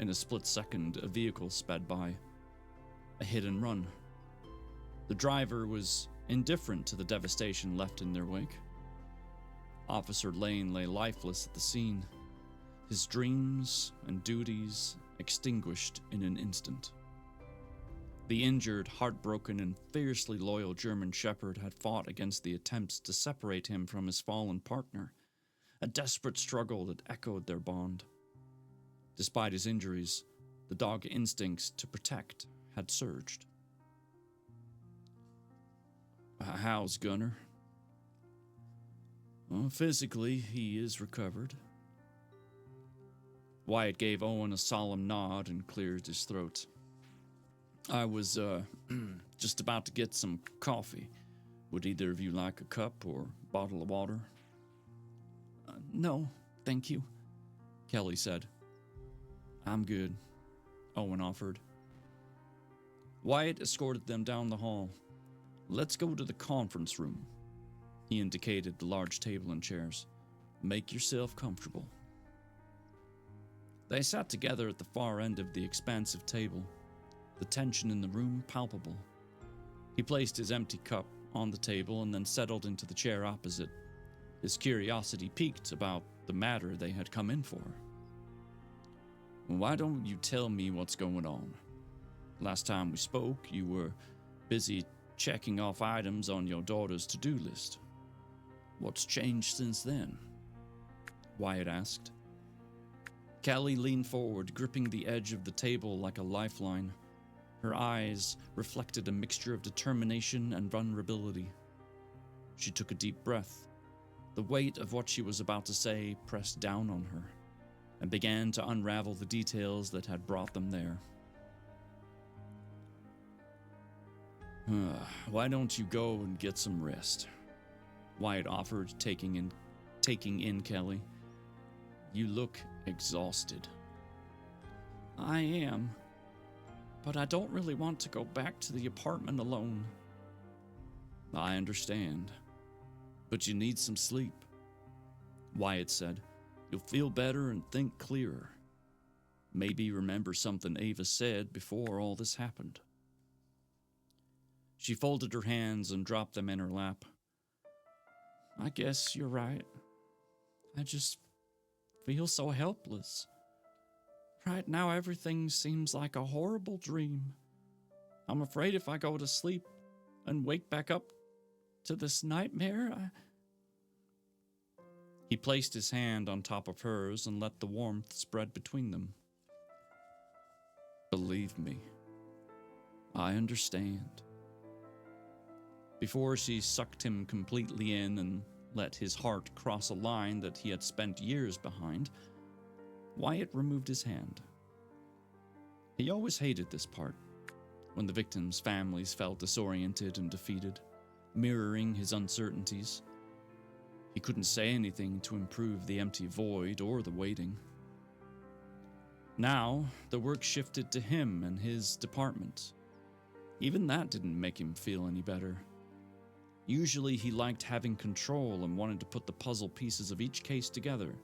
In a split second, a vehicle sped by. A hit and run. The driver was indifferent to the devastation left in their wake. Officer Lane lay lifeless at the scene, his dreams and duties extinguished in an instant. The injured, heartbroken, and fiercely loyal German Shepherd had fought against the attempts to separate him from his fallen partner, a desperate struggle that echoed their bond. Despite his injuries, the dog instincts to protect had surged. How's Gunner? Well, physically, he is recovered. Wyatt gave Owen a solemn nod and cleared his throat. I was, just about to get some coffee. Would either of you like a cup or a bottle of water? No, thank you, Kelly said. I'm good, Owen offered. Wyatt escorted them down the hall. Let's go to the conference room. He indicated the large table and chairs. Make yourself comfortable. They sat together at the far end of the expansive table, the tension in the room palpable. He placed his empty cup on the table and then settled into the chair opposite, his curiosity piqued about the matter they had come in for. Why don't you tell me what's going on? Last time we spoke, you were busy checking off items on your daughter's to-do list. What's changed since then? Wyatt asked. Callie leaned forward, gripping the edge of the table like a lifeline. Her eyes reflected a mixture of determination and vulnerability. She took a deep breath. The weight of what she was about to say pressed down on her, and began to unravel the details that had brought them there. Why don't you go and get some rest? Wyatt offered, taking in Kelly. You look exhausted. I am, but I don't really want to go back to the apartment alone. I understand, but you need some sleep, Wyatt said. You'll feel better and think clearer. Maybe remember something Ava said before all this happened. She folded her hands and dropped them in her lap. I guess you're right. I just feel so helpless. Right now, everything seems like a horrible dream. I'm afraid if I go to sleep and wake back up to this nightmare, He placed his hand on top of hers and let the warmth spread between them. Believe me, I understand. Before she sucked him completely in and let his heart cross a line that he had spent years behind, Wyatt removed his hand. He always hated this part, when the victims' families felt disoriented and defeated, mirroring his uncertainties. He couldn't say anything to improve the empty void or the waiting. Now, the work shifted to him and his department. Even that didn't make him feel any better. Usually he liked having control and wanted to put the puzzle pieces of each case together,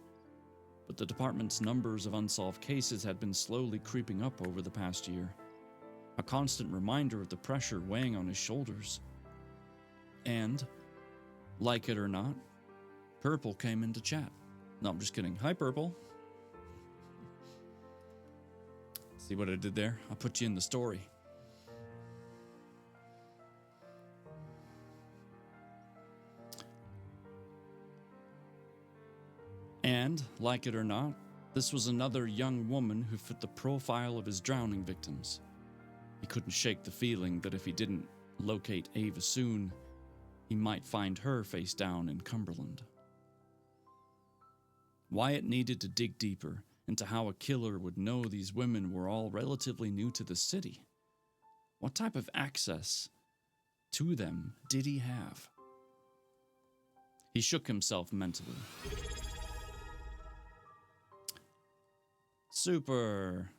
but the department's numbers of unsolved cases had been slowly creeping up over the past year, a constant reminder of the pressure weighing on his shoulders. And, like it or not, Purple came into chat. No, I'm just kidding. Hi, Purple. See what I did there? I put you in the story. And, like it or not, this was another young woman who fit the profile of his drowning victims. He couldn't shake the feeling that if he didn't locate Ava soon, he might find her face down in Cumberland. Wyatt needed to dig deeper into how a killer would know these women were all relatively new to the city. What type of access to them did he have? He shook himself mentally. Super.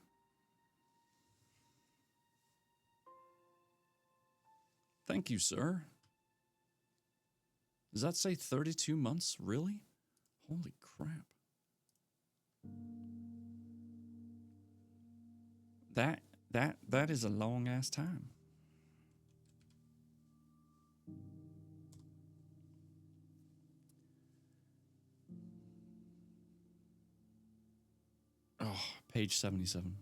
Thank you, sir. Does that say 32 months? Really? Holy crap. That is a long ass time. Oh, page 77.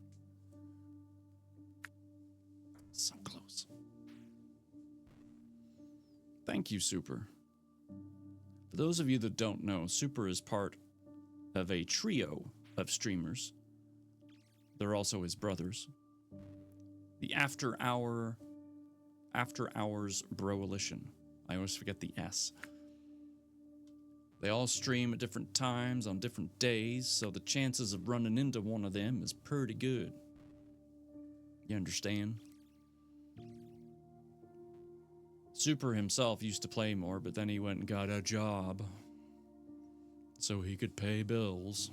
So close. Thank you, Super. For those of you that don't know, Super is part of a trio of streamers. They're also his brothers. The After Hours Broalition. I always forget the S. They all stream at different times on different days, so the chances of running into one of them is pretty good. You understand? Super himself used to play more, but then he went and got a job so he could pay bills.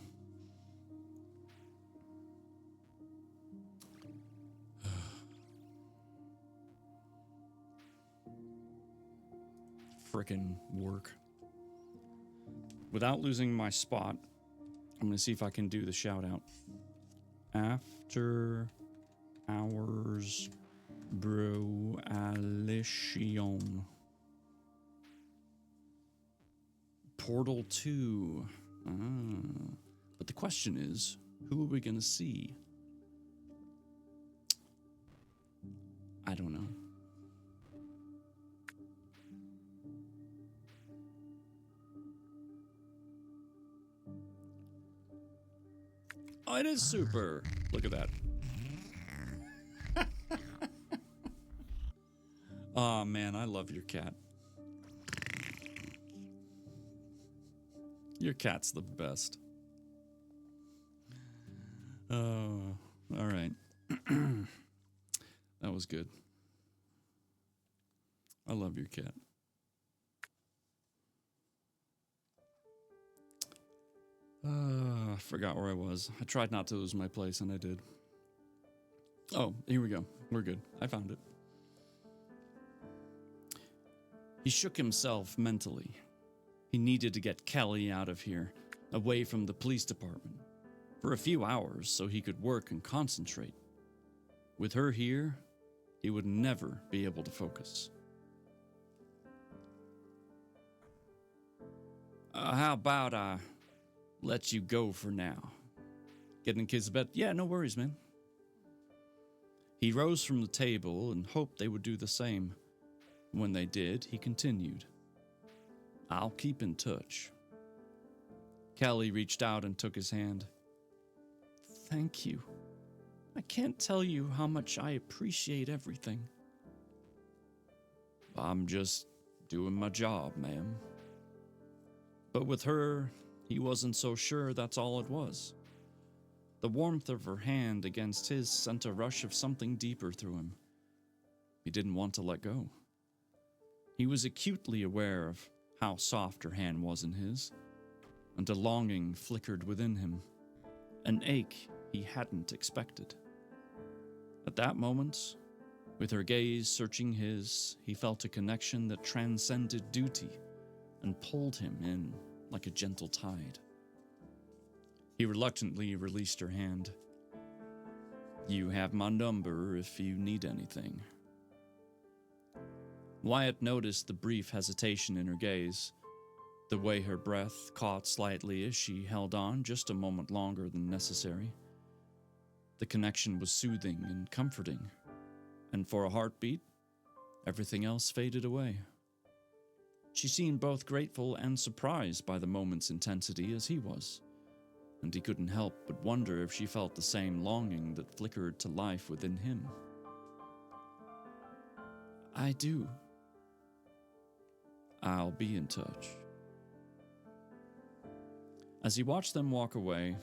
frickin' work. Without losing my spot, I'm going to see if I can do the shout out. After hours broalition. Portal 2. But the question is, who are we going to see? I don't know. Oh, it is super. Look at that. Oh, man, I love your cat. Your cat's the best. Oh, all right. That was good. I love your cat. I forgot where I was. I tried not to lose my place, and I did. Oh, here we go. We're good. I found it. He shook himself mentally. He needed to get Kelly out of here, away from the police department, for a few hours so he could work and concentrate. With her here, he would never be able to focus. How about I let you go for now? Getting the kids to bed? Yeah, no worries, man. He rose from the table and hoped they would do the same. When they did, he continued. I'll keep in touch. Kelly reached out and took his hand. Thank you. I can't tell you how much I appreciate everything. I'm just doing my job, ma'am. But with her, he wasn't so sure that's all it was. The warmth of her hand against his sent a rush of something deeper through him. He didn't want to let go. He was acutely aware of how soft her hand was in his, and a longing flickered within him, an ache he hadn't expected. At that moment, with her gaze searching his, he felt a connection that transcended duty and pulled him in like a gentle tide. He reluctantly released her hand. You have my number if you need anything. Wyatt noticed the brief hesitation in her gaze, the way her breath caught slightly as she held on just a moment longer than necessary. The connection was soothing and comforting, and for a heartbeat, everything else faded away. She seemed both grateful and surprised by the moment's intensity as he was, and he couldn't help but wonder if she felt the same longing that flickered to life within him. I do. I'll be in touch. As he watched them walk away,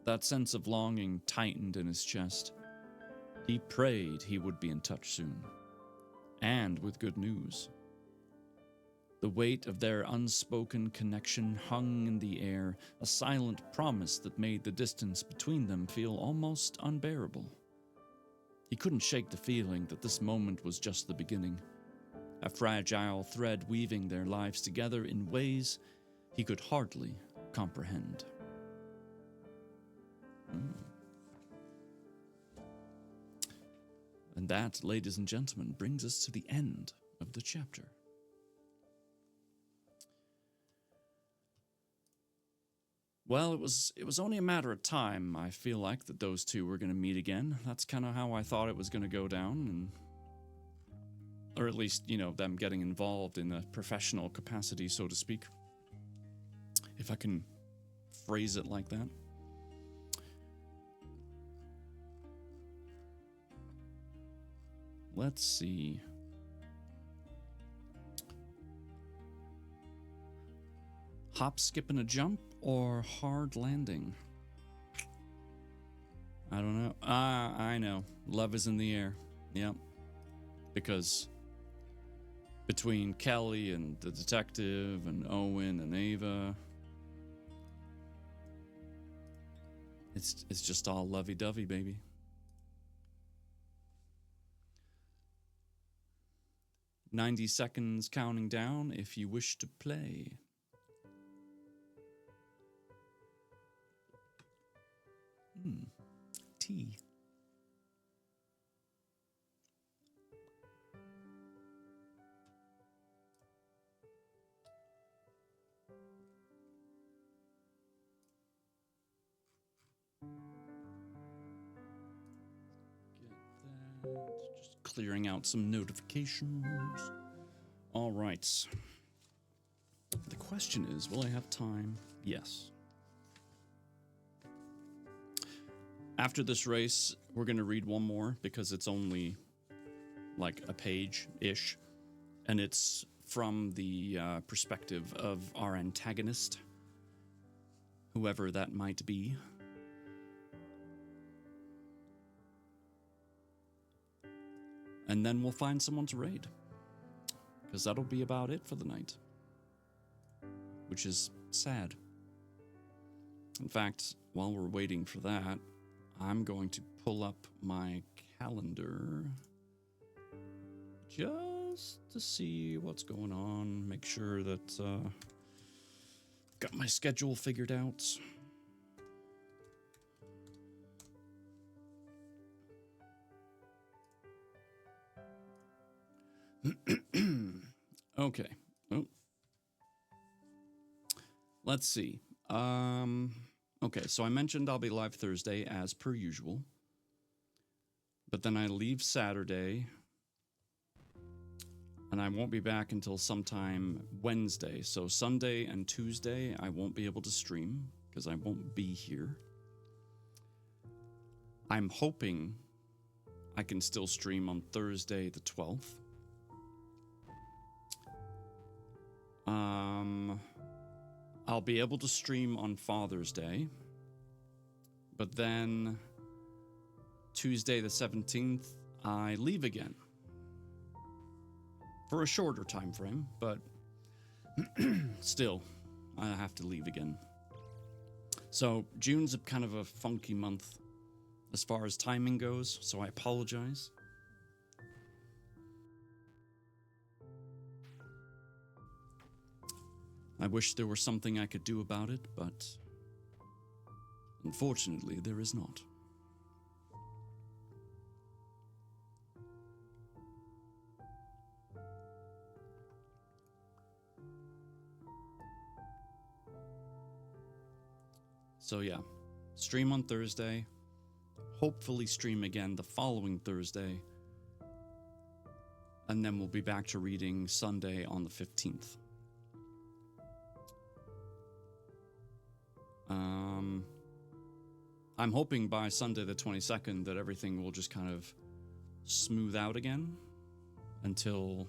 that sense of longing tightened in his chest. He prayed he would be in touch soon, and with good news. The weight of their unspoken connection hung in the air, a silent promise that made the distance between them feel almost unbearable. He couldn't shake the feeling that this moment was just the beginning, a fragile thread weaving their lives together in ways he could hardly comprehend. And that, ladies and gentlemen, brings us to the end of the chapter. Well, it was only a matter of time, I feel like, that those two were going to meet again. That's kind of how I thought it was going to go down, or at least, them getting involved in a professional capacity, so to speak. If I can phrase it like that. Let's see. Hop, skip, and a jump, or hard landing? I don't know. I know. Love is in the air. Yep. Because between Kelly and the detective and Owen and Ava, it's just all lovey-dovey, baby. 90 seconds counting down if you wish to play. Tea. Get that. Just clearing out some notifications. All right. The question is, will I have time? Yes. After this race, we're going to read one more because it's only like a page-ish. And it's from the perspective of our antagonist, whoever that might be. And then we'll find someone to raid. Because that'll be about it for the night. Which is sad. In fact, while we're waiting for that, I'm going to pull up my calendar just to see what's going on, make sure that got my schedule figured out. Okay. Oh. Let's see. Okay, so I mentioned I'll be live Thursday as per usual. But then I leave Saturday. And I won't be back until sometime Wednesday. So Sunday and Tuesday I won't be able to stream because I won't be here. I'm hoping I can still stream on Thursday the 12th. I'll be able to stream on Father's Day. But then Tuesday the 17th, I leave again. For a shorter time frame, but still, I have to leave again. So June's a kind of a funky month as far as timing goes, so I apologize. I wish there were something I could do about it, but unfortunately there is not. So yeah, stream on Thursday, hopefully stream again the following Thursday, and then we'll be back to reading Sunday on the 15th. I'm hoping by Sunday the 22nd that everything will just kind of smooth out again until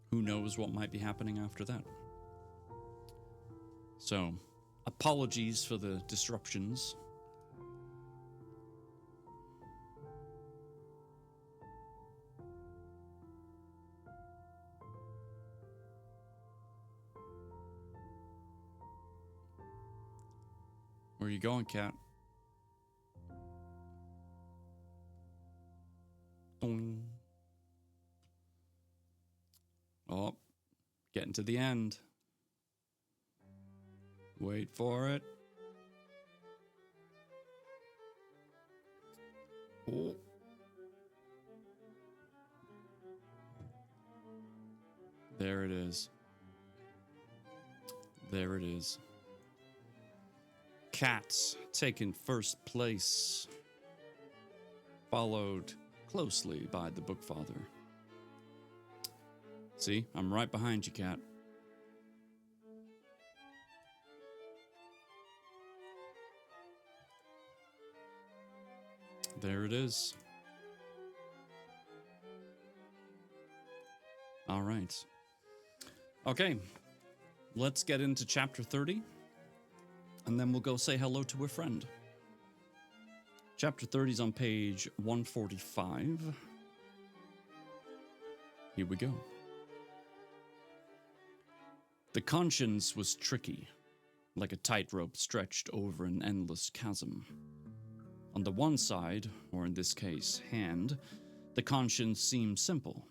who knows what might be happening after that. So, apologies for the disruptions. Where are you going, cat? Doing. Oh, getting to the end. Wait for it. Oh. There it is. There it is. Cats taking first place, followed closely by the Bookfather. See, I'm right behind you, Cat. There it is. All right. Okay, let's get into chapter 30. And then we'll go say hello to a friend. Chapter 30 is on page 145. Here we go. The conscience was tricky, like a tightrope stretched over an endless chasm. On the one side, or in this case, hand, the conscience seemed simple.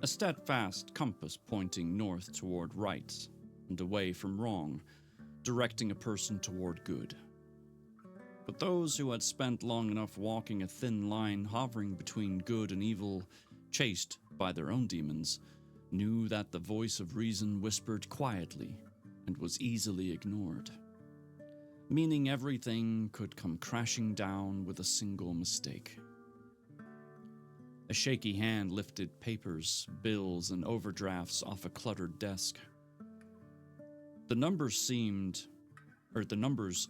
a steadfast compass pointing north toward right and away from wrong, directing a person toward good. But those who had spent long enough walking a thin line hovering between good and evil, chased by their own demons, knew that the voice of reason whispered quietly and was easily ignored, meaning everything could come crashing down with a single mistake. A shaky hand lifted papers, bills, and overdrafts off a cluttered desk. The numbers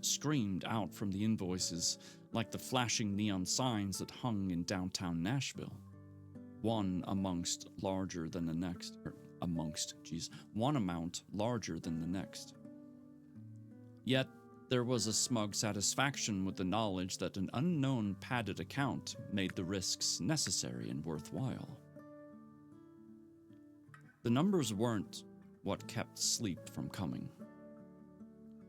screamed out from the invoices like the flashing neon signs that hung in downtown Nashville. One amount larger than the next. Yet, there was a smug satisfaction with the knowledge that an unknown padded account made the risks necessary and worthwhile. The numbers weren't what kept sleep from coming.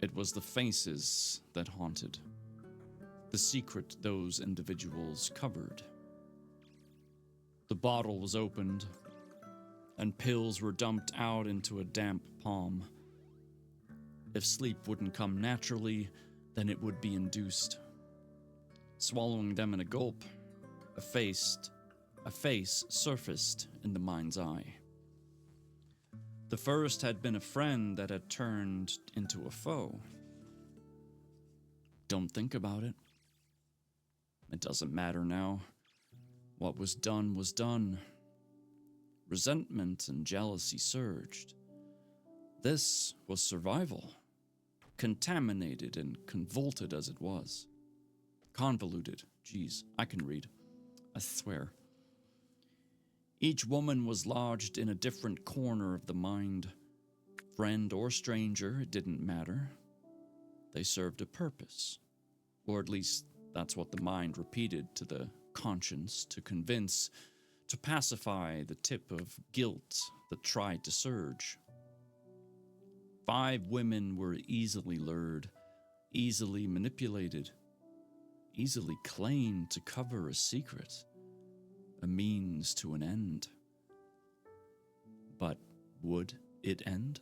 It was the faces that haunted, the secret those individuals covered. The bottle was opened, and pills were dumped out into a damp palm. If sleep wouldn't come naturally, then it would be induced. Swallowing them in a gulp, a face surfaced in the mind's eye. The first had been a friend that had turned into a foe. Don't think about it. It doesn't matter now. What was done was done. Resentment and jealousy surged. This was survival, contaminated and convoluted as it was. Convoluted. Geez, I can read. I swear. Each woman was lodged in a different corner of the mind. Friend or stranger, it didn't matter. They served a purpose. Or at least that's what the mind repeated to the conscience to convince, to pacify the tip of guilt that tried to surge. 5 women were easily lured, easily manipulated, easily claimed to cover a secret, a means to an end. But would it end?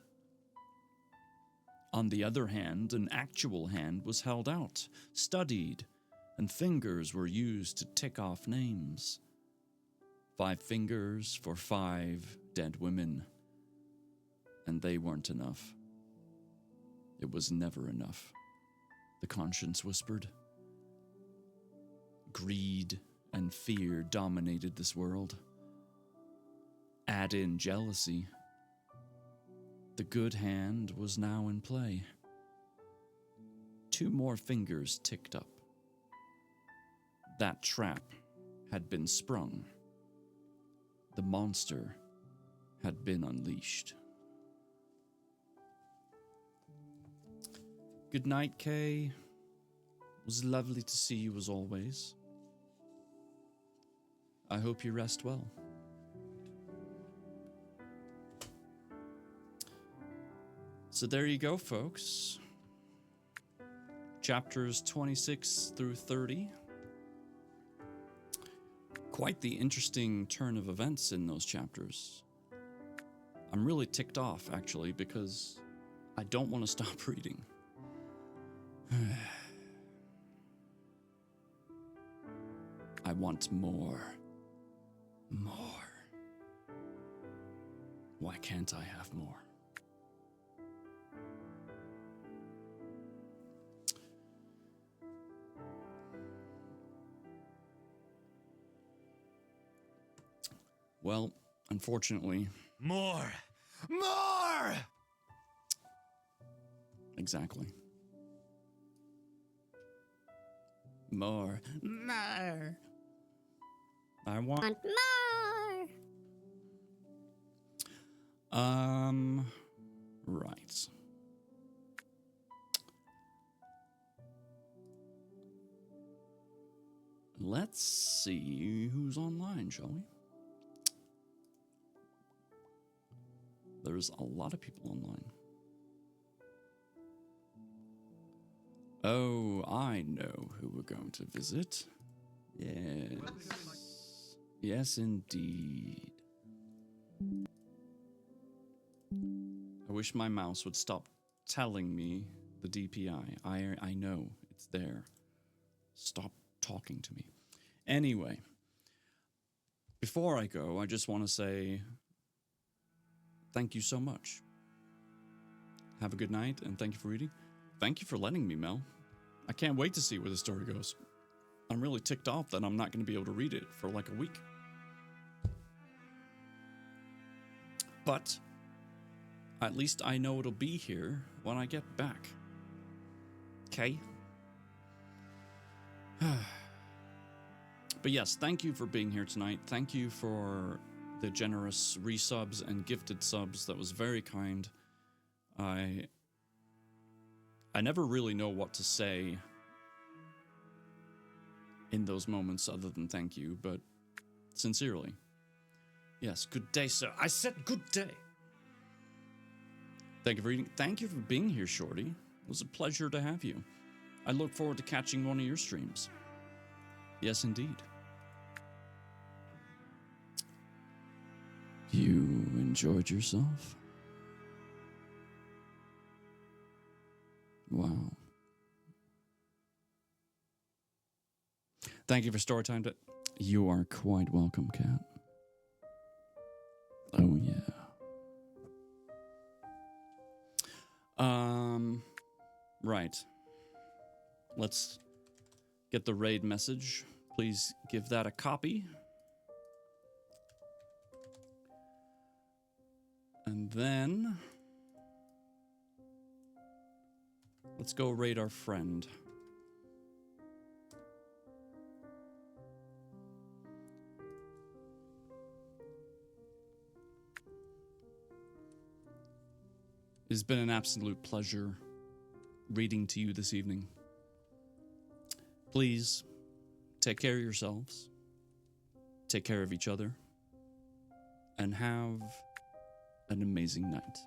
On the other hand, an actual hand was held out, studied, and fingers were used to tick off names. 5 fingers for 5 dead women. And they weren't enough. It was never enough, the conscience whispered. Greed and fear dominated this world. Add in jealousy. The good hand was now in play. 2 more fingers ticked up. That trap had been sprung. The monster had been unleashed. Good night, Kay. It was lovely to see you as always. I hope you rest well. So there you go, folks. Chapters 26 through 30. Quite the interesting turn of events in those chapters. I'm really ticked off, actually, because I don't want to stop reading. I want more. More. Why can't I have more? Well, unfortunately... More! More! Exactly. More. More. I want... more! Right. Let's see who's online, shall we? There's a lot of people online. Oh, I know who we're going to visit. Yes. Yes, indeed. I wish my mouse would stop telling me the DPI. I know it's there. Stop talking to me. Anyway, before I go, I just want to say thank you so much. Have a good night, and thank you for reading. Thank you for letting me, Mel. I can't wait to see where the story goes. I'm really ticked off that I'm not going to be able to read it for like a week. But at least I know it'll be here when I get back. Okay? But yes, thank you for being here tonight. Thank you for the generous resubs and gifted subs. That was very kind. I never really know what to say in those moments other than thank you, but sincerely. Yes, good day, sir. I said good day. Thank you for reading. Thank you for being here, Shorty. It was a pleasure to have you. I look forward to catching one of your streams. Yes, indeed. You enjoyed yourself? Wow. Thank you for story time. You are quite welcome, Cat. Oh, yeah. Right. Let's get the raid message. Please give that a copy. And then let's go raid our friend. It's been an absolute pleasure reading to you this evening. Please take care of yourselves, take care of each other, and have an amazing night.